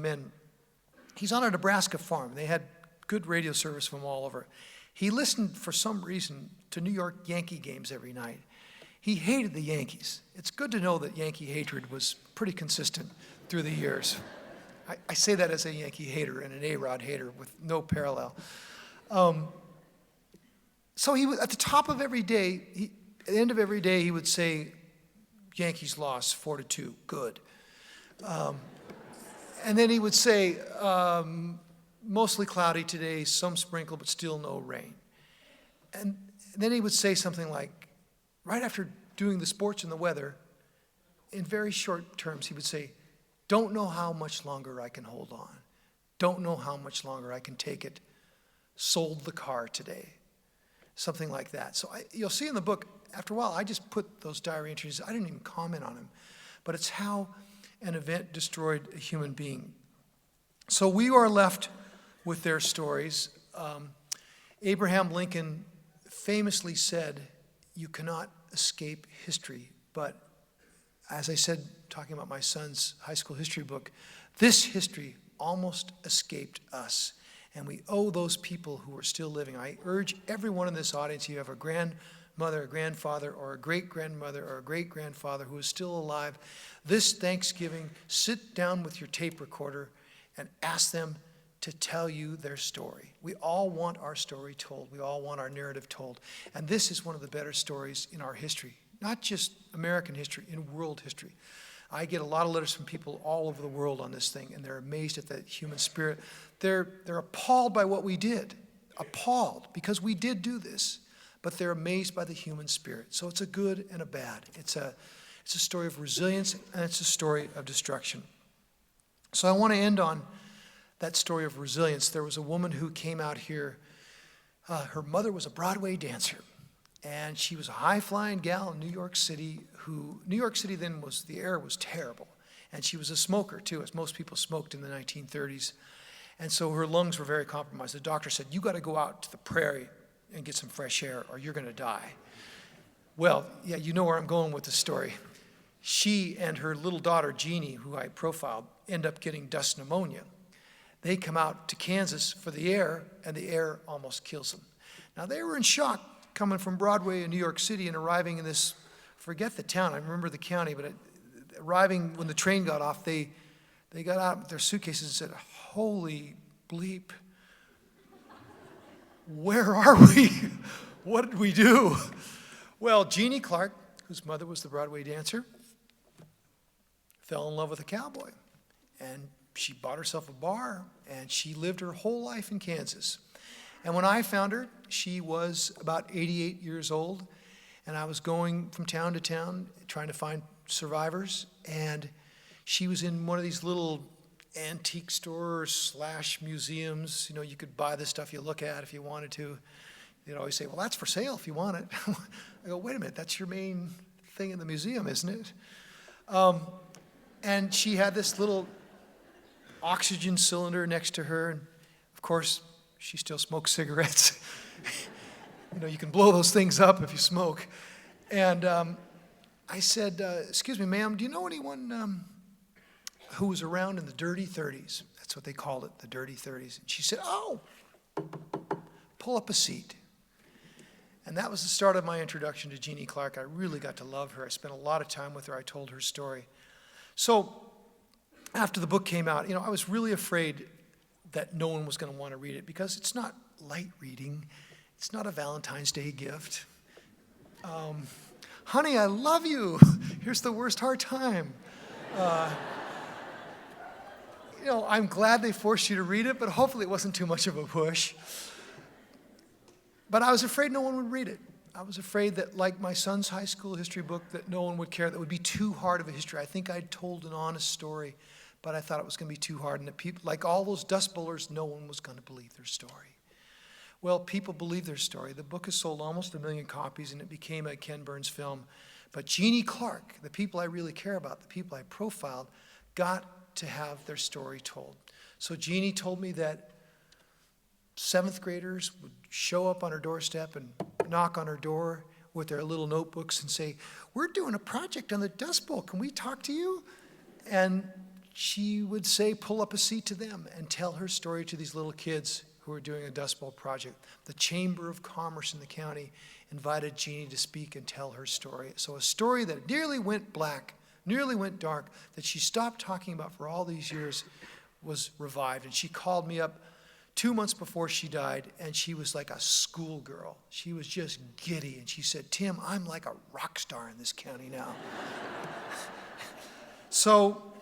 he's on a Nebraska farm. They had good radio service from all over. He listened, for some reason, to New York Yankee games every night. He hated the Yankees. It's good to know that Yankee hatred was pretty consistent through the years. I say that as a Yankee hater and an A-Rod hater with no parallel. So he would, at the top of every day, at the end of every day, he would say, Yankees lost 4-2, good. And then he would say, mostly cloudy today, some sprinkle, but still no rain. And then he would say something like, right after doing the sports and the weather, in very short terms, he would say, don't know how much longer I can hold on. Don't know how much longer I can take it. Sold the car today. Something like that. So you'll see in the book, after a while, I just put those diary entries. I didn't even comment on them. But it's how an event destroyed a human being. So we are left with their stories. Abraham Lincoln famously said, you cannot escape history. But as I said, talking about my son's high school history book, this history almost escaped us. And we owe those people who are still living. I urge everyone in this audience, you have a grandmother, a grandfather, or a great-grandmother, or a great-grandfather who is still alive, this Thanksgiving, sit down with your tape recorder and ask them to tell you their story. We all want our story told. We all want our narrative told. And this is one of the better stories in our history, not just American history, in world history. I get a lot of letters from people all over the world on this thing, and they're amazed at the human spirit. They're appalled by what we did, appalled, because we did do this, but they're amazed by the human spirit. So it's a good and a bad. It's a story of resilience, and it's a story of destruction. So I want to end on that story of resilience. There was a woman who came out here. Her mother was a Broadway dancer, and she was a high-flying gal in New York City New York City then the air was terrible. And she was a smoker too, as most people smoked in the 1930s. And so her lungs were very compromised. The doctor said, you got to go out to the prairie and get some fresh air or you're going to die. Well, yeah, you know where I'm going with the story. She and her little daughter, Jeannie, who I profiled, end up getting dust pneumonia. They come out to Kansas for the air, and the air almost kills them. Now, they were in shock coming from Broadway in New York City and arriving in this, forget the town, I remember the county, but arriving when the train got off, they got out with their suitcases and said, holy bleep, where are we? What did we do? Well, Jeannie Clark, whose mother was the Broadway dancer, fell in love with a cowboy. And she bought herself a bar, and she lived her whole life in Kansas. And when I found her, she was about 88 years old, and I was going from town to town trying to find survivors, and she was in one of these little antique stores / museums. You know, you could buy the stuff you look at if you wanted to. They'd always say, well, that's for sale if you want it. I go, wait a minute, that's your main thing in the museum, isn't it? And she had this little oxygen cylinder next to her, and of course, she still smokes cigarettes. You know, you can blow those things up if you smoke. And I said, excuse me, ma'am, do you know anyone who was around in the dirty 30s? That's what they called it, the dirty 30s. And she said, oh, pull up a seat. And that was the start of my introduction to Jeannie Clark. I really got to love her. I spent a lot of time with her. I told her story. So after the book came out, you know, I was really afraid that no one was going to want to read it because it's not light reading. It's not a Valentine's Day gift. Honey, I love you. Here's the worst hard time. You know, I'm glad they forced you to read it, but hopefully it wasn't too much of a push. But I was afraid no one would read it. I was afraid that, like my son's high school history book, that no one would care. That would be too hard of a history. I think I'd told an honest story, but I thought it was going to be too hard. And that people, like all those dust bowlers, no one was going to believe their story. Well, people believe their story. The book has sold almost 1 million copies, and it became a Ken Burns film. But Jeannie Clark, the people I really care about, the people I profiled, got to have their story told. So Jeannie told me that 7th graders would show up on her doorstep and knock on her door with their little notebooks and say, we're doing a project on the Dust Bowl. Can we talk to you? And she would say, pull up a seat to them and tell her story to these little kids who were doing a Dust Bowl project. The Chamber of Commerce in the county invited Jeannie to speak and tell her story. So a story that nearly went black, nearly went dark, that she stopped talking about for all these years was revived. And she called me up 2 months before she died, and she was like a schoolgirl. She was just giddy, and she said, Tim, I'm like a rock star in this county now. So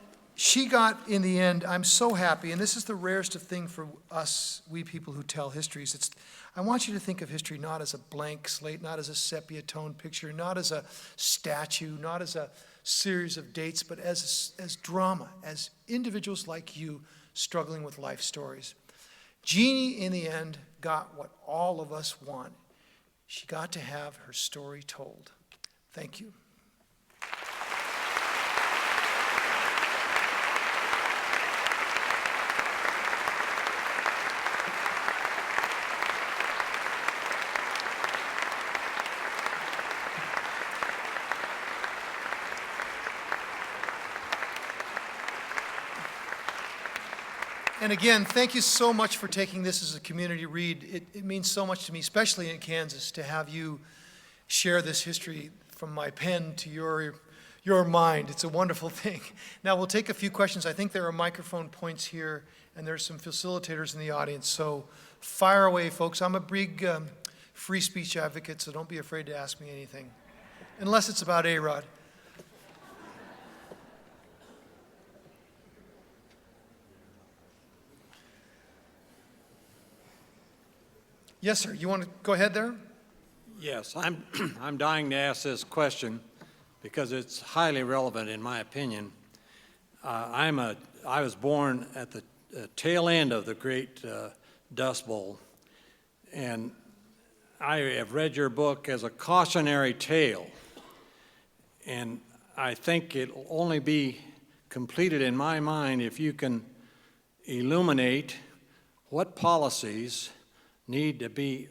She got, in the end, I'm so happy, and this is the rarest of thing for us, we people who tell histories. I want you to think of history not as a blank slate, not as a sepia tone picture, not as a statue, not as a series of dates, but as drama, as individuals like you struggling with life stories. Jeannie, in the end, got what all of us want. She got to have her story told. Thank you. And again, thank you so much for taking this as a community read. It means so much to me, especially in Kansas, to have you share this history from my pen to your mind. It's a wonderful thing. Now we'll take a few questions. I think there are microphone points here, and there's some facilitators in the audience. So fire away, folks. I'm a big free speech advocate, so don't be afraid to ask me anything, unless it's about A-Rod. Yes, sir. You want to go ahead there? Yes, I'm dying to ask this question because it's highly relevant in my opinion. I was born at the tail end of the Great Dust Bowl, and I have read your book as a cautionary tale, and I think it'll only be completed in my mind if you can illuminate what policies need to be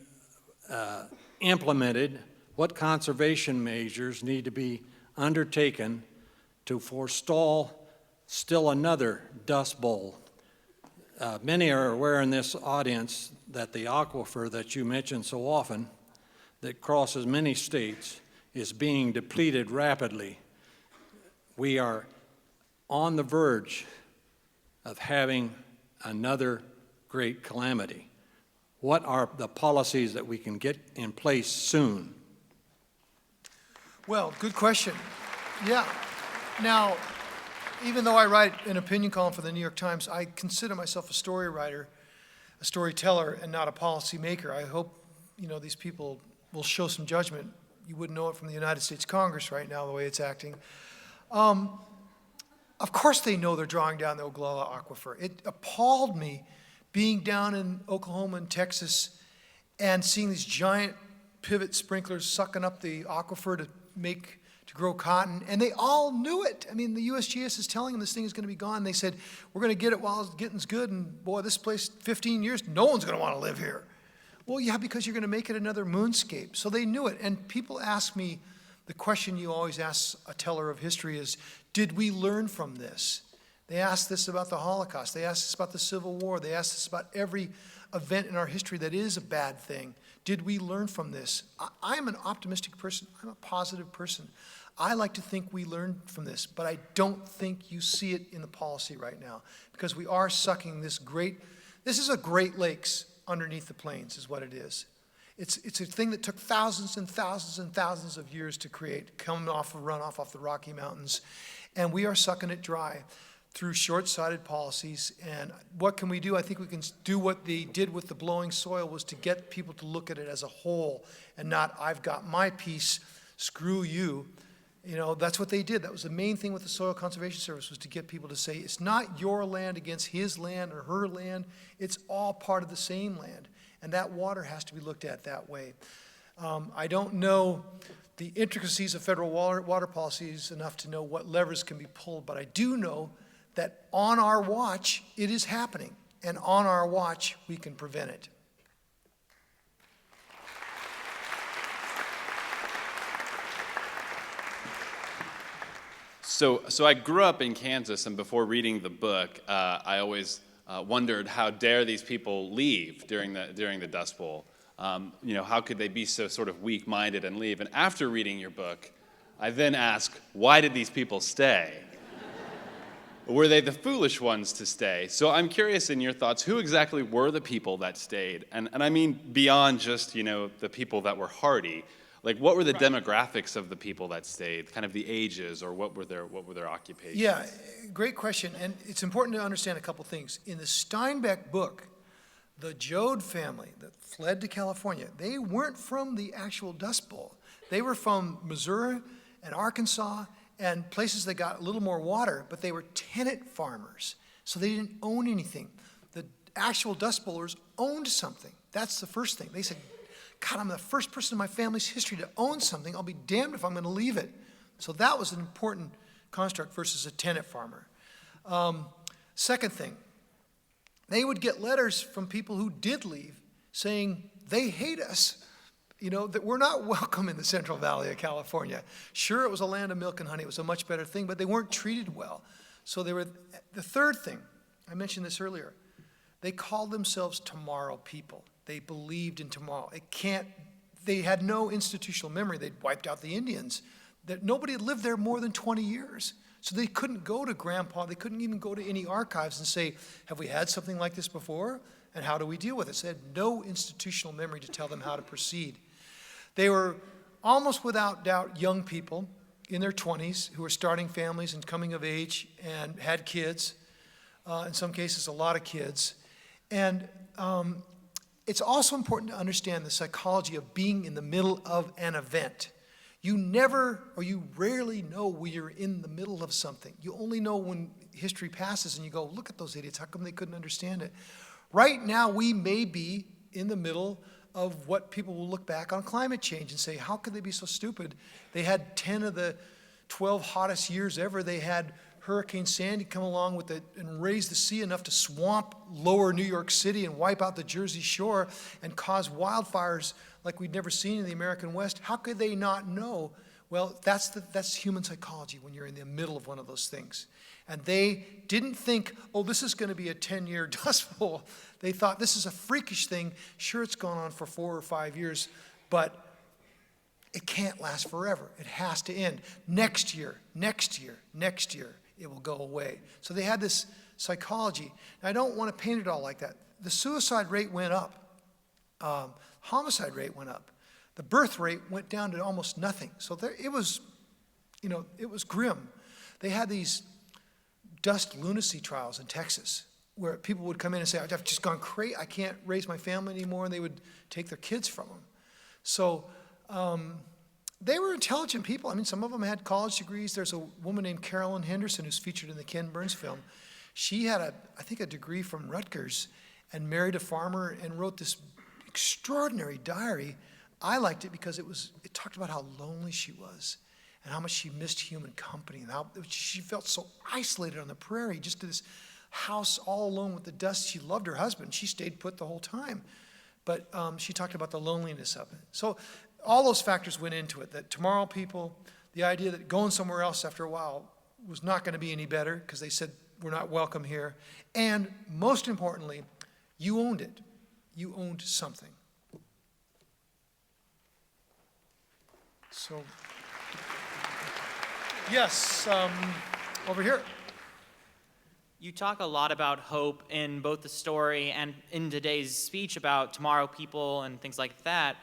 implemented, what conservation measures need to be undertaken to forestall still another dust bowl. Many are aware in this audience that the aquifer that you mention so often, that crosses many states, is being depleted rapidly. We are on the verge of having another great calamity. What are the policies that we can get in place soon? Well, good question. Yeah. Now, even though I write an opinion column for the New York Times, I consider myself a story writer, a storyteller, and not a policy maker. I hope, these people will show some judgment. You wouldn't know it from the United States Congress right now, the way it's acting. Of course they know they're drawing down the Oglala Aquifer. It appalled me being down in Oklahoma and Texas and seeing these giant pivot sprinklers sucking up the aquifer to grow cotton, and they all knew it. I mean, the USGS is telling them this thing is going to be gone. They said, we're going to get it while it's getting's good, and boy, this place, 15 years, no one's going to want to live here. Well, yeah, because you're going to make it another moonscape. So they knew it, and people ask me, the question you always ask a teller of history is, did we learn from this? They asked this about the Holocaust. They asked this about the Civil War. They asked this about every event in our history that is a bad thing. Did we learn from this? I'm an optimistic person. I'm a positive person. I like to think we learned from this, but I don't think you see it in the policy right now because we are sucking this is a Great Lakes underneath the plains is what it is. It's a thing that took thousands and thousands and thousands of years to create, coming off a runoff off the Rocky Mountains, and we are sucking it dry through short-sighted policies. And what can we do? I think we can do what they did with the blowing soil, was to get people to look at it as a whole and not, I've got my piece, screw you. That's what they did. That was the main thing with the Soil Conservation Service, was to get people to say, it's not your land against his land or her land. It's all part of the same land. And that water has to be looked at that way. I don't know the intricacies of federal water policies enough to know what levers can be pulled, but I do know that on our watch, it is happening, and on our watch, we can prevent it. So I grew up in Kansas, and before reading the book, I always wondered, how dare these people leave during the Dust Bowl? How could they be so sort of weak-minded and leave? And after reading your book, I then ask, why did these people stay? Were they the foolish ones to stay? So I'm curious in your thoughts, who exactly were the people that stayed? And I mean beyond just, the people that were hardy. Like, what were the demographics of the people that stayed, kind of the ages, or what were their occupations? Yeah, great question. And it's important to understand a couple things. In the Steinbeck book, the Joad family that fled to California, they weren't from the actual Dust Bowl. They were from Missouri and Arkansas and places that got a little more water, but they were tenant farmers, so they didn't own anything. The actual Dust Bowlers owned something. That's the first thing. They said, God, I'm the first person in my family's history to own something. I'll be damned if I'm going to leave it. So that was an important construct versus a tenant farmer. Second thing, they would get letters from people who did leave saying they hate us, that we're not welcome in the Central Valley of California. Sure, it was a land of milk and honey. It was a much better thing, but they weren't treated well. So the third thing, I mentioned this earlier, they called themselves tomorrow people. They believed in tomorrow. They had no institutional memory. They'd wiped out the Indians. Nobody had lived there more than 20 years. So they couldn't go to Grandpa. They couldn't even go to any archives and say, have we had something like this before? And how do we deal with it? So they had no institutional memory to tell them how to proceed. They were almost without doubt young people in their 20s who were starting families and coming of age and had kids, in some cases a lot of kids. And it's also important to understand the psychology of being in the middle of an event. You never, or you rarely know when you're in the middle of something. You only know when history passes and you go, look at those idiots, how come they couldn't understand it? Right now, we may be in the middle of what people will look back on climate change and say, how could they be so stupid? They had 10 of the 12 hottest years ever. They had Hurricane Sandy come along and raise the sea enough to swamp lower New York City and wipe out the Jersey Shore and cause wildfires like we'd never seen in the American West. How could they not know? Well, that's human psychology when you're in the middle of one of those things. And they didn't think, oh, this is going to be a 10-year Dust Bowl. They thought this is a freakish thing. Sure, it's gone on for 4 or 5 years, but it can't last forever. It has to end. Next year, it will go away. So they had this psychology. And I don't want to paint it all like that. The suicide rate went up. Homicide rate went up. The birth rate went down to almost nothing. So it was grim. They had these dust lunacy trials in Texas where people would come in and say, I've just gone crazy. I can't raise my family anymore. And they would take their kids from them. So they were intelligent people. I mean, some of them had college degrees. There's a woman named Carolyn Henderson who's featured in the Ken Burns film. She had, I think, a degree from Rutgers and married a farmer and wrote this extraordinary diary. I liked it because it talked about how lonely she was and how much she missed human company and how she felt so isolated on the prairie, just to this house all alone with the dust. She loved her husband. She stayed put the whole time. But she talked about the loneliness of it. So all those factors went into it, that tomorrow people, the idea that going somewhere else after a while was not going to be any better because they said, we're not welcome here. And most importantly, you owned it. You owned something. So, yes, over here. You talk a lot about hope in both the story and in today's speech about tomorrow people and things like that.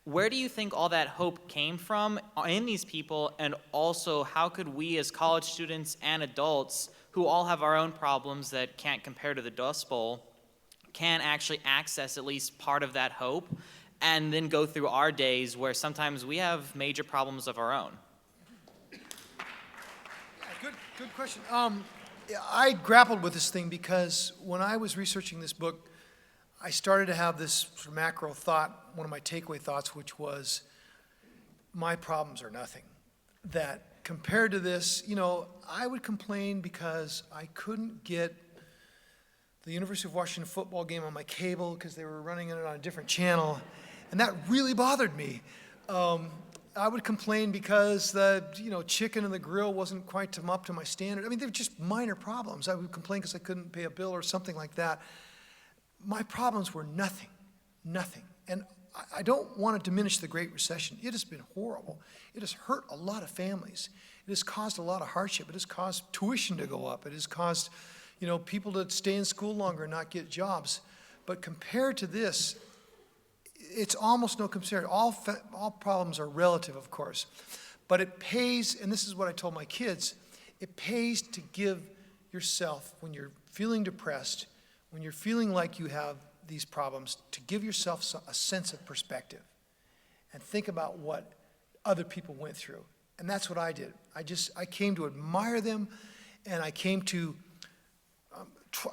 Where do you think all that hope came from in these people, and also how could we as college students and adults who all have our own problems that can't compare to the Dust Bowl can actually access at least part of that hope and then go through our days where sometimes we have major problems of our own? Yeah, good question. I grappled with this thing because when I was researching this book, I started to have this sort of macro thought, one of my takeaway thoughts, which was, my problems are nothing. That compared to this, I would complain because I couldn't get the University of Washington football game on my cable because they were running it on a different channel, and that really bothered me. I would complain because the chicken in the grill wasn't quite up to my standard. I mean, they were just minor problems. I would complain because I couldn't pay a bill or something like that. My problems were nothing. And I don't want to diminish the Great Recession. It has been horrible. It has hurt a lot of families. It has caused a lot of hardship. It has caused tuition to go up. It has caused, people to stay in school longer and not get jobs. But compared to this, it's almost no comparison. All problems are relative, of course. But it pays, and this is what I told my kids, it pays to give yourself, when you're feeling depressed, when you're feeling like you have these problems, to give yourself a sense of perspective and think about what other people went through. And that's what I did. I came to admire them, and I came to,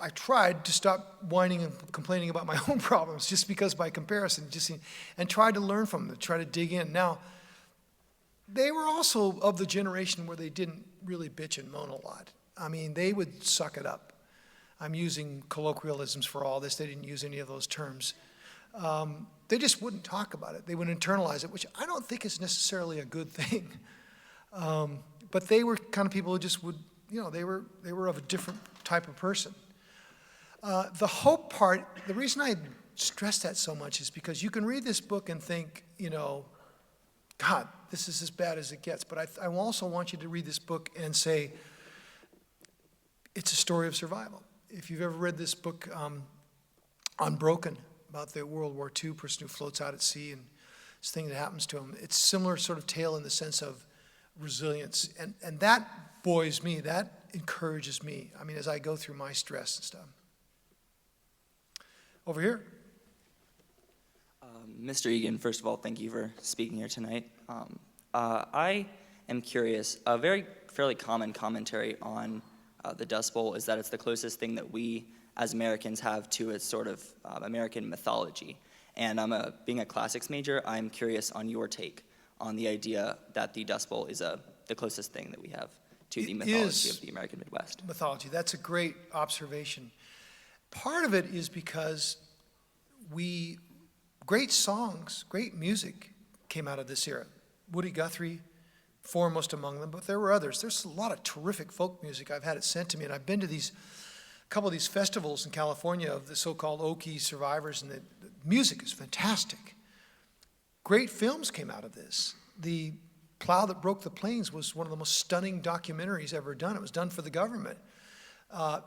I tried to stop whining and complaining about my own problems just because by comparison, and tried to learn from them, try to dig in. Now, they were also of the generation where they didn't really bitch and moan a lot. I mean, they would suck it up. I'm using colloquialisms for all this. They didn't use any of those terms. They just wouldn't talk about it. They would internalize it, which I don't think is necessarily a good thing. But they were kind of people who just would, they were of a different type of person. The hope part, the reason I stress that so much is because you can read this book and think, God, this is as bad as it gets. But I also want you to read this book and say, it's a story of survival. If you've ever read this book, Unbroken, about the World War II person who floats out at sea and this thing that happens to him, it's a similar sort of tale in the sense of resilience. And that buoys me, that encourages me, as I go through my stress and stuff. Over here. Mr. Egan, first of all, thank you for speaking here tonight. I am curious, a fairly common commentary on the Dust Bowl is that it's the closest thing that we as Americans have to a sort of American mythology. And being a classics major, I'm curious on your take on the idea that the Dust Bowl is the closest thing that we have to the mythology of the American Midwest. Mythology, that's a great observation. Part of it is because great songs, great music came out of this era. Woody Guthrie, foremost among them, but there were others. There's a lot of terrific folk music. I've had it sent to me, and I've been to a couple of these festivals in California of the so-called Okie survivors, and the music is fantastic. Great films came out of this. The Plow That Broke the Plains was one of the most stunning documentaries ever done. It was done for the government.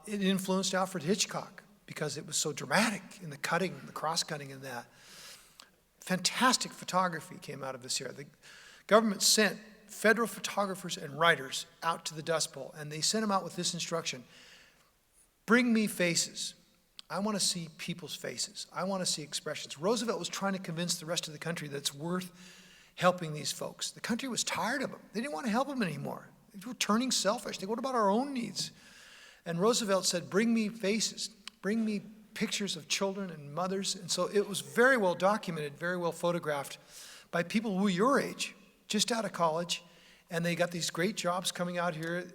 It influenced Alfred Hitchcock because it was so dramatic in the cutting, the cross-cutting in that. Fantastic photography came out of this era. The government sent federal photographers and writers out to the Dust Bowl, and they sent them out with this instruction: bring me faces. I want to see people's faces. I want to see expressions. Roosevelt was trying to convince the rest of the country that it's worth helping these folks. The country was tired of them. They didn't want to help them anymore. They were turning selfish. They, what about our own needs? And Roosevelt said, bring me faces. Bring me pictures of children and mothers. And so it was very well documented, very well photographed by people who were your age, just out of college. And they got these great jobs coming out here,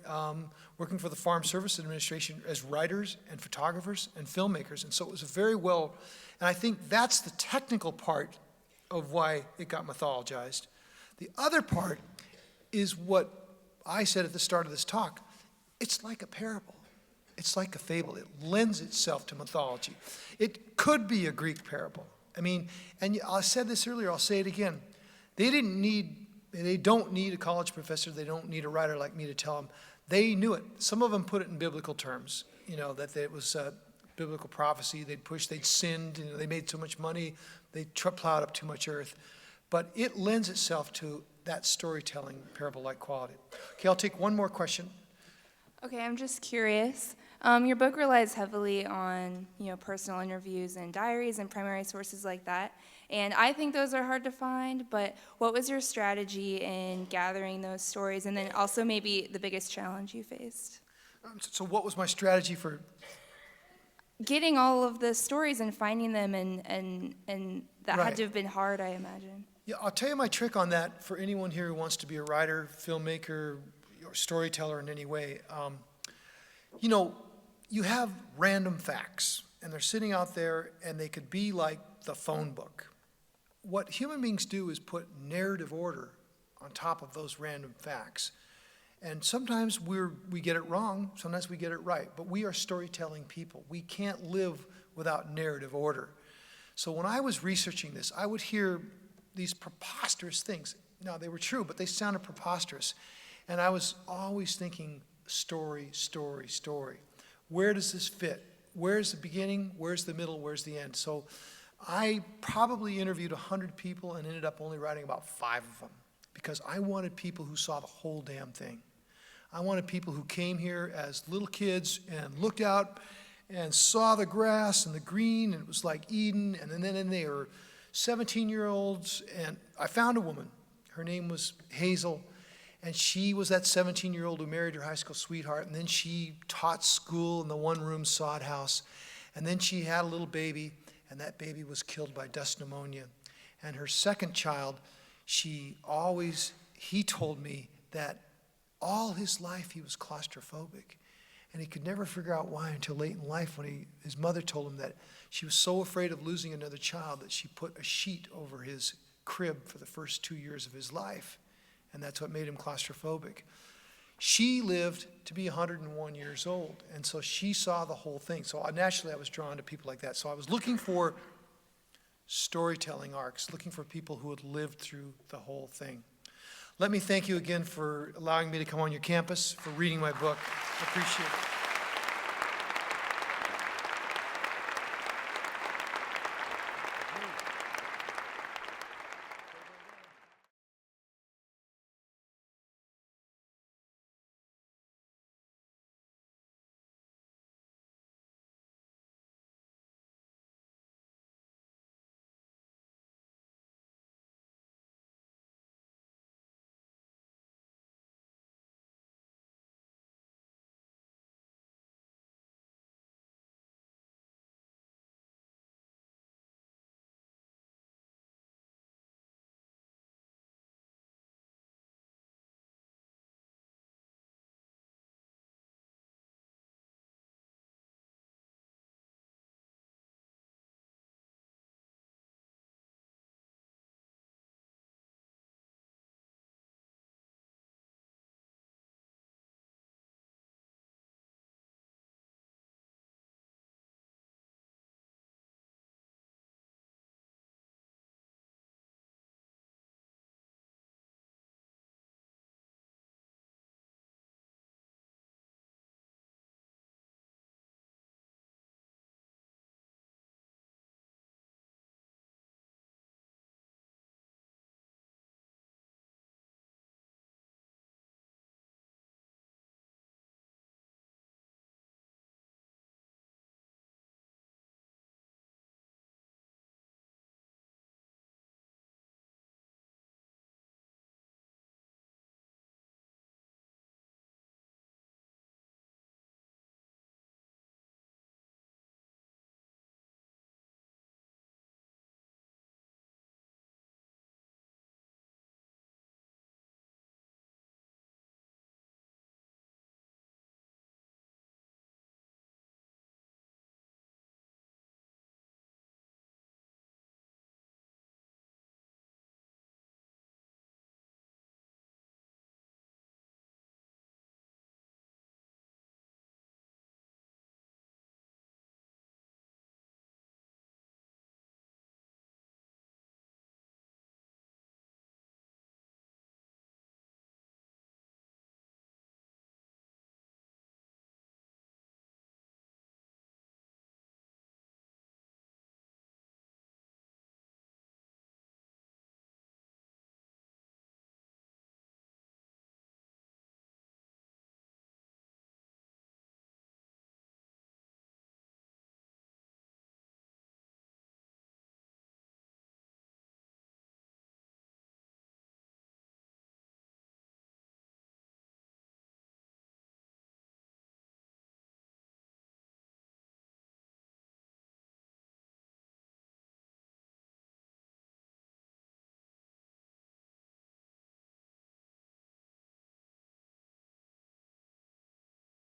working for the Farm Service Administration as writers and photographers and filmmakers. And so it was very well, and I think that's the technical part of why it got mythologized. The other part is what I said at the start of this talk. It's like a parable. It's like a fable. It lends itself to mythology. It could be a Greek parable. And I said this earlier, I'll say it again. They don't need a college professor. They don't need a writer like me to tell them. They knew it. Some of them put it in biblical terms, that it was biblical prophecy. They'd sinned, they made so much money, they plowed up too much earth. But it lends itself to that storytelling, parable-like quality. Okay, I'll take one more question. Okay, I'm just curious. Your book relies heavily on, personal interviews and diaries and primary sources like that. And I think those are hard to find, but what was your strategy in gathering those stories? And then also maybe the biggest challenge you faced? So what was my strategy for? Getting all of the stories and finding them, and that Right. had to have been hard, I imagine. Yeah, I'll tell you my trick on that for anyone here who wants to be a writer, filmmaker, or storyteller in any way. You have random facts, and they're sitting out there, and they could be like the phone book. What human beings do is put narrative order on top of those random facts. And sometimes we get it wrong, sometimes we get it right, but we are storytelling people. We can't live without narrative order. So when I was researching this, I would hear these preposterous things. Now, they were true, but they sounded preposterous. And I was always thinking, story, story, story. Where does this fit? Where's the beginning? Where's the middle? Where's the end? So I probably interviewed 100 people and ended up only writing about 5 of them because I wanted people who saw the whole damn thing. I wanted people who came here as little kids and looked out and saw the grass and the green, and it was like Eden, and then they were 17-year-olds, and I found a woman. Her name was Hazel, and she was that 17-year-old who married her high school sweetheart, and then she taught school in the one-room sod house, and then she had a little baby, and that baby was killed by dust pneumonia. And her second child, he told me that all his life he was claustrophobic. And he could never figure out why until late in life when his mother told him that she was so afraid of losing another child that she put a sheet over his crib for the first 2 years of his life. And that's what made him claustrophobic. She lived to be 101 years old, and so she saw the whole thing. So naturally I was drawn to people like that. So I was looking for storytelling arcs, looking for people who had lived through the whole thing. Let me thank you again for allowing me to come on your campus, for reading my book. I appreciate it.